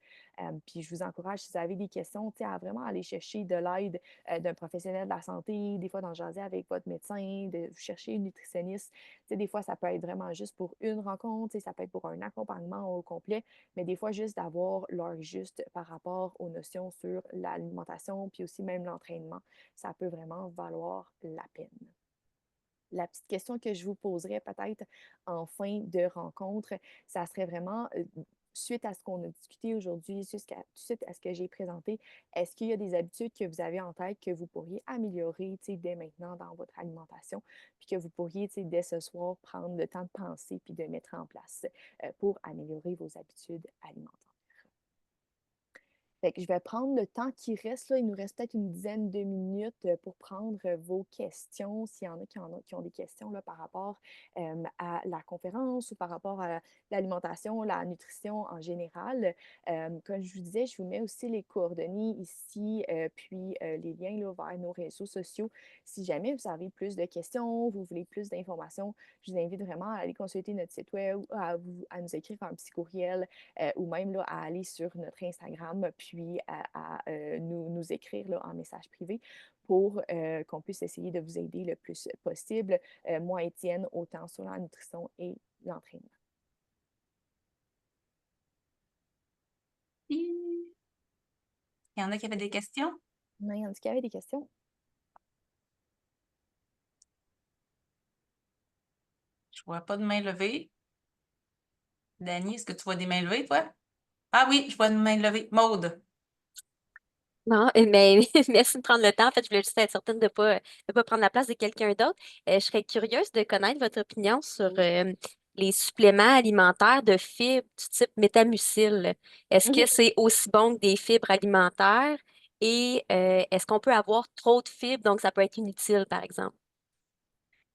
Puis je vous encourage, si vous avez des questions, à vraiment aller chercher de l'aide d'un professionnel de la santé, des fois d'en jaser avec votre médecin, de chercher une nutritionniste. Des fois, ça peut être vraiment juste pour une rencontre, ça peut être pour un accompagnement au complet, mais des fois, juste d'avoir l'heure juste par rapport aux notions sur l'alimentation, puis aussi même l'entraînement, ça peut vraiment valoir la peine. La petite question que je vous poserais peut-être en fin de rencontre, ça serait vraiment, suite à ce qu'on a discuté aujourd'hui, suite à ce que j'ai présenté, est-ce qu'il y a des habitudes que vous avez en tête que vous pourriez améliorer dès maintenant dans votre alimentation, puis que vous pourriez dès ce soir prendre le temps de penser puis de mettre en place pour améliorer vos habitudes alimentaires? Fait que je vais prendre le temps qui reste là. Il nous reste peut-être une dizaine de minutes pour prendre vos questions, s'il y en a qui ont des questions là, par rapport à la conférence ou par rapport à l'alimentation, la nutrition en général. Comme je vous disais, je vous mets aussi les coordonnées ici, puis les liens là, vers nos réseaux sociaux. Si jamais vous avez plus de questions, vous voulez plus d'informations, je vous invite vraiment à aller consulter notre site web, à nous écrire un petit courriel ou même là, à aller sur notre Instagram, puis nous écrire là, en message privé pour qu'on puisse essayer de vous aider le plus possible, moi, Étienne, autant sur la nutrition et l'entraînement. Il y en a qui avaient des questions? Il y en a qui avaient des questions? Je vois pas de main levée. Dani, est-ce que tu vois des mains levées, toi? Ah oui, je vois une main levée. Maude. Non, mais merci de prendre le temps. En fait, je voulais juste être certaine de pas prendre la place de quelqu'un d'autre. Je serais curieuse de connaître votre opinion sur les suppléments alimentaires de fibres du type métamucil. Est-ce que Mhm. c'est aussi bon que des fibres alimentaires et est-ce qu'on peut avoir trop de fibres, donc ça peut être inutile, par exemple?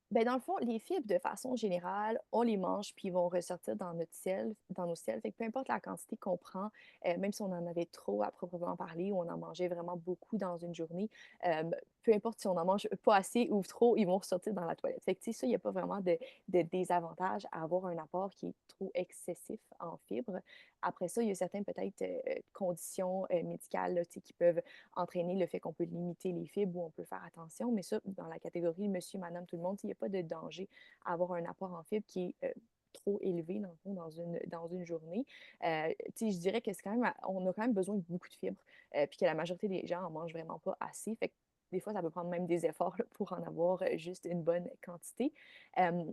Ben, dans le fond, les fibres, de façon générale, on les mange puis ils vont ressortir dans notre ciel, dans nos selles. Fait que peu importe la quantité qu'on prend, même si on en avait trop à proprement parler ou on en mangeait vraiment beaucoup dans une journée, peu importe si on en mange pas assez ou trop, ils vont ressortir dans la toilette. Fait que, tu sais, ça, il n'y a pas vraiment de désavantage à avoir un apport qui est trop excessif en fibres. Après ça, il y a certaines peut-être conditions médicales là, tu sais, qui peuvent entraîner le fait qu'on peut limiter les fibres ou on peut faire attention. Mais ça, dans la catégorie monsieur, madame, tout le monde, il n'y a pas de danger à avoir un apport en fibres qui est trop élevé dans, le fond, dans une journée. Je dirais que c'est quand même, on a quand même besoin de beaucoup de fibres, puis que la majorité des gens en mangent vraiment pas assez. Fait que des fois, ça peut prendre même des efforts là, pour en avoir juste une bonne quantité. Euh,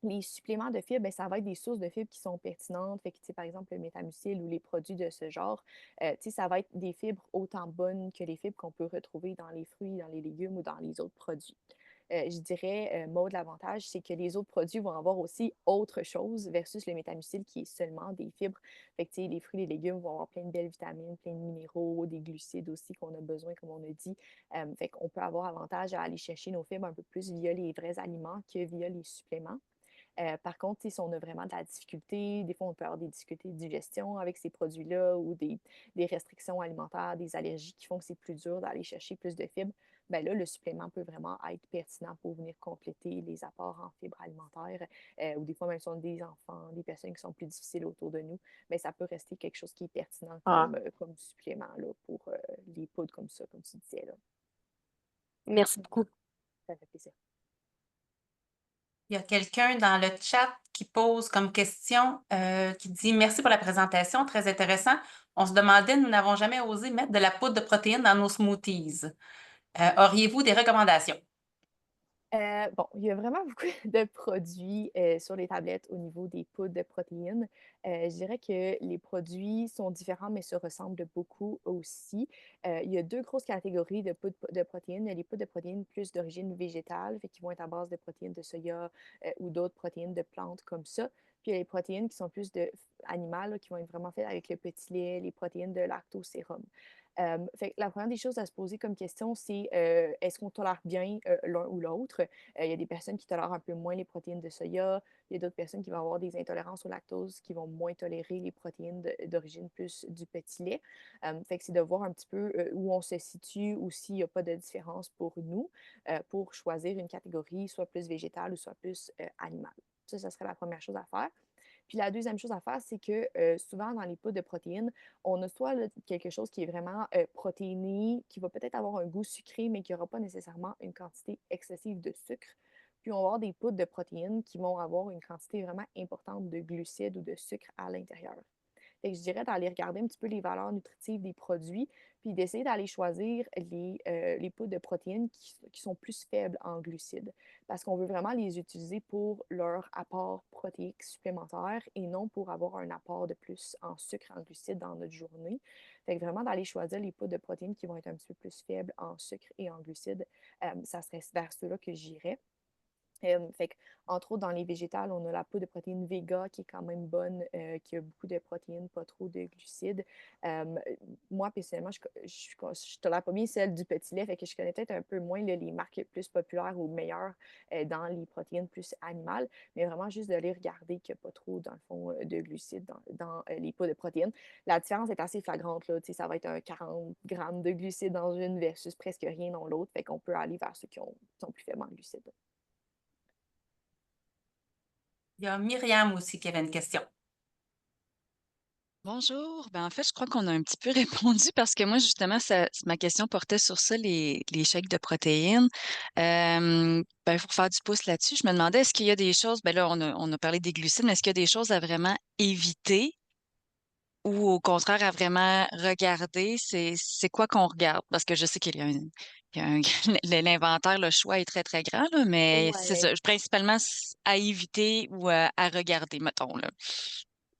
les suppléments de fibres, ben, ça va être des sources de fibres qui sont pertinentes. Fait que, tu sais, par exemple, le métamucil ou les produits de ce genre, tu sais, ça va être des fibres autant bonnes que les fibres qu'on peut retrouver dans les fruits, dans les légumes ou dans les autres produits. Je dirais, Maud, l'avantage, c'est que les autres produits vont avoir aussi autre chose versus le métamucil qui est seulement des fibres. Fait que, tu sais, les fruits et les légumes vont avoir plein de belles vitamines, plein de minéraux, des glucides aussi qu'on a besoin, comme on a dit. Fait qu'on peut avoir avantage à aller chercher nos fibres un peu plus via les vrais aliments que via les suppléments. Par contre, si on a vraiment de la difficulté, des fois, on peut avoir des difficultés de digestion avec ces produits-là ou des restrictions alimentaires, des allergies qui font que c'est plus dur d'aller chercher plus de fibres. Ben là, le supplément peut vraiment être pertinent pour venir compléter les apports en fibres alimentaires ou des fois, même si on a des enfants, des personnes qui sont plus difficiles autour de nous, mais ça peut rester quelque chose qui est pertinent comme supplément là, pour les poudres comme ça, comme tu disais. Là. Merci beaucoup. Ça fait plaisir. Il y a quelqu'un dans le chat qui pose comme question, qui dit merci pour la présentation, très intéressant. On se demandait, nous n'avons jamais osé mettre de la poudre de protéines dans nos smoothies. Auriez-vous des recommandations? Bon, il y a vraiment beaucoup de produits sur les tablettes au niveau des poudres de protéines. Je dirais que les produits sont différents, mais se ressemblent beaucoup aussi. Il y a deux grosses catégories de poudres de protéines. Il y a les poudres de protéines plus d'origine végétale, fait qui vont être à base de protéines de soya ou d'autres protéines de plantes comme ça. Puis il y a les protéines qui sont plus animales, là, qui vont être vraiment faites avec le petit lait, les protéines de lactosérum. Fait que la première des choses à se poser comme question, c'est est-ce qu'on tolère bien l'un ou l'autre? Il y a des personnes qui tolèrent un peu moins les protéines de soya. Il y a d'autres personnes qui vont avoir des intolérances au lactose, qui vont moins tolérer les protéines d'origine plus du petit lait. Fait que c'est de voir un petit peu où on se situe ou s'il n'y a pas de différence pour nous pour choisir une catégorie soit plus végétale ou soit plus animale. Ça serait la première chose à faire. Puis la deuxième chose à faire, c'est que souvent dans les poudres de protéines, on a soit là, quelque chose qui est vraiment protéiné, qui va peut-être avoir un goût sucré, mais qui n'aura pas nécessairement une quantité excessive de sucre. Puis on va avoir des poudres de protéines qui vont avoir une quantité vraiment importante de glucides ou de sucre à l'intérieur. Fait que je dirais d'aller regarder un petit peu les valeurs nutritives des produits, puis d'essayer d'aller choisir les poudres de protéines qui sont plus faibles en glucides, parce qu'on veut vraiment les utiliser pour leur apport protéique supplémentaire et non pour avoir un apport de plus en sucre, en glucides dans notre journée. Fait que vraiment d'aller choisir les poudres de protéines qui vont être un petit peu plus faibles en sucre et en glucides, ça serait vers ceux-là que j'irais. Fait que, entre autres, dans les végétales, on a la poudre de protéines Vega qui est quand même bonne, qui a beaucoup de protéines, pas trop de glucides. Moi, personnellement, je tolère pas bien celle du petit lait, fait que je connais peut-être un peu moins là, les marques plus populaires ou meilleures dans les protéines plus animales, mais vraiment juste de les regarder qu'il n'y a pas trop, dans le fond, de glucides dans les poudres de protéines. La différence est assez flagrante, là, tu sais, ça va être un 40 grammes de glucides dans une versus presque rien dans l'autre, fait qu'on peut aller vers ceux qui sont plus faibles en glucides. Il y a Myriam aussi qui avait une question. Bonjour. En fait, je crois qu'on a un petit peu répondu parce que moi, justement, ma question portait sur ça, les shakes de protéines. Pour faire du pouce là-dessus, je me demandais, est-ce qu'il y a des choses, là, on a parlé des glucides, mais est-ce qu'il y a des choses à vraiment éviter ou au contraire à vraiment regarder? C'est quoi qu'on regarde? Parce que je sais qu'il y a l'inventaire, le choix est très, très grand, là, mais c'est Ouais. ça, principalement à éviter ou à regarder, mettons, là.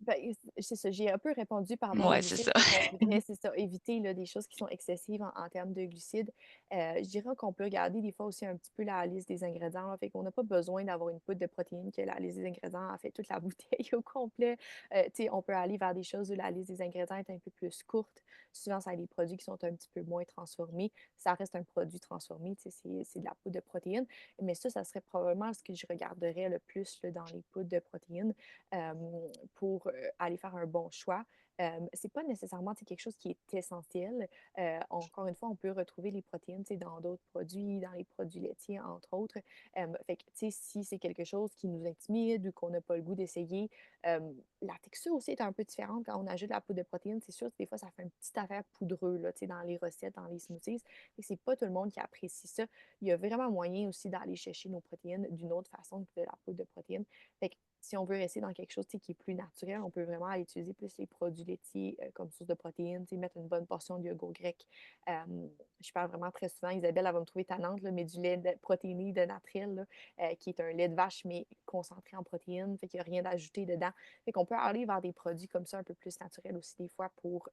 Ben, c'est ça, j'ai un peu répondu par rapport aux Ouais, c'est glucides, ça. fait qu'on voudrait, c'est ça, éviter là, des choses qui sont excessives en termes de glucides. Je dirais qu'on peut regarder des fois aussi un petit peu la liste des ingrédients, là, fait qu'on n'a pas besoin d'avoir une poudre de protéines que la liste des ingrédients a fait toute la bouteille au complet. Tu sais, on peut aller vers des choses où la liste des ingrédients est un peu plus courte. Souvent, ça a des produits qui sont un petit peu moins transformés. Ça reste un produit transformé, tu sais, c'est de la poudre de protéines. Mais ça serait probablement ce que je regarderais le plus là, dans les poudres de protéines pour aller faire un bon choix. C'est pas nécessairement quelque chose qui est essentiel. Encore une fois, on peut retrouver les protéines dans d'autres produits, dans les produits laitiers, entre autres. Fait que, si c'est quelque chose qui nous intimide ou qu'on n'a pas le goût d'essayer, la texture aussi est un peu différente quand on ajoute la poudre de protéines. C'est sûr que des fois, ça fait une petite affaire poudreux là, dans les recettes, dans les smoothies. Et c'est pas tout le monde qui apprécie ça. Il y a vraiment moyen aussi d'aller chercher nos protéines d'une autre façon que de la poudre de protéines. Fait que si on veut rester dans quelque chose qui est plus naturel, on peut vraiment aller utiliser plus les produits laitiers comme source de protéines, mettre une bonne portion de yogourt grec. Je parle vraiment très souvent, Isabelle, elle va me trouver tannante, là, mais du lait protéiné de naturel, là, qui est un lait de vache, mais concentré en protéines, fait qu'il n'y a rien d'ajouté dedans. Fait qu'on peut aller vers des produits comme ça, un peu plus naturels aussi, des fois, pour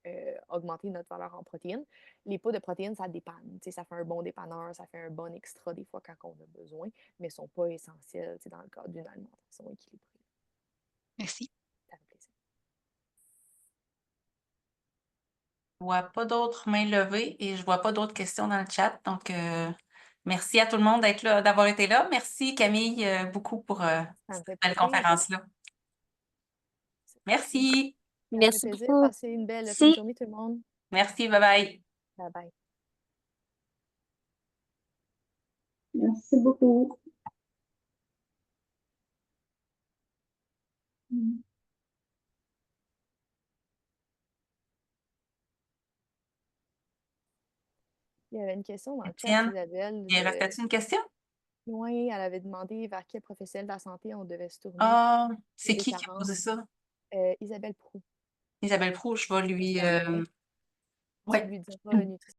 augmenter notre valeur en protéines. Les pots de protéines, ça dépanne. Ça fait un bon dépanneur, ça fait un bon extra des fois quand on a besoin, mais ne sont pas essentiels dans le cadre d'une alimentation équilibrée. Merci. Ça fait plaisir. Je vois pas d'autres mains levées et je vois pas d'autres questions dans le chat. Donc, merci à tout le monde d'être là, d'avoir été là. Merci Camille beaucoup pour Ça me cette fait belle plaisir. conférence-là. Merci. Ça me fait Merci plaisir. beaucoup. Passez une belle fin de Si. journée, tout le monde. Merci, bye bye. Bye bye. Merci beaucoup. Il y avait une question dans le chat Étienne, d'Isabelle. il restait une question? Oui, elle avait demandé vers quel professionnel de la santé on devait se tourner Ah, pour c'est des qui a carences. posé ça? Isabelle Proux. Isabelle Proulx, je vais lui... Tu ouais. lui diras nutrition.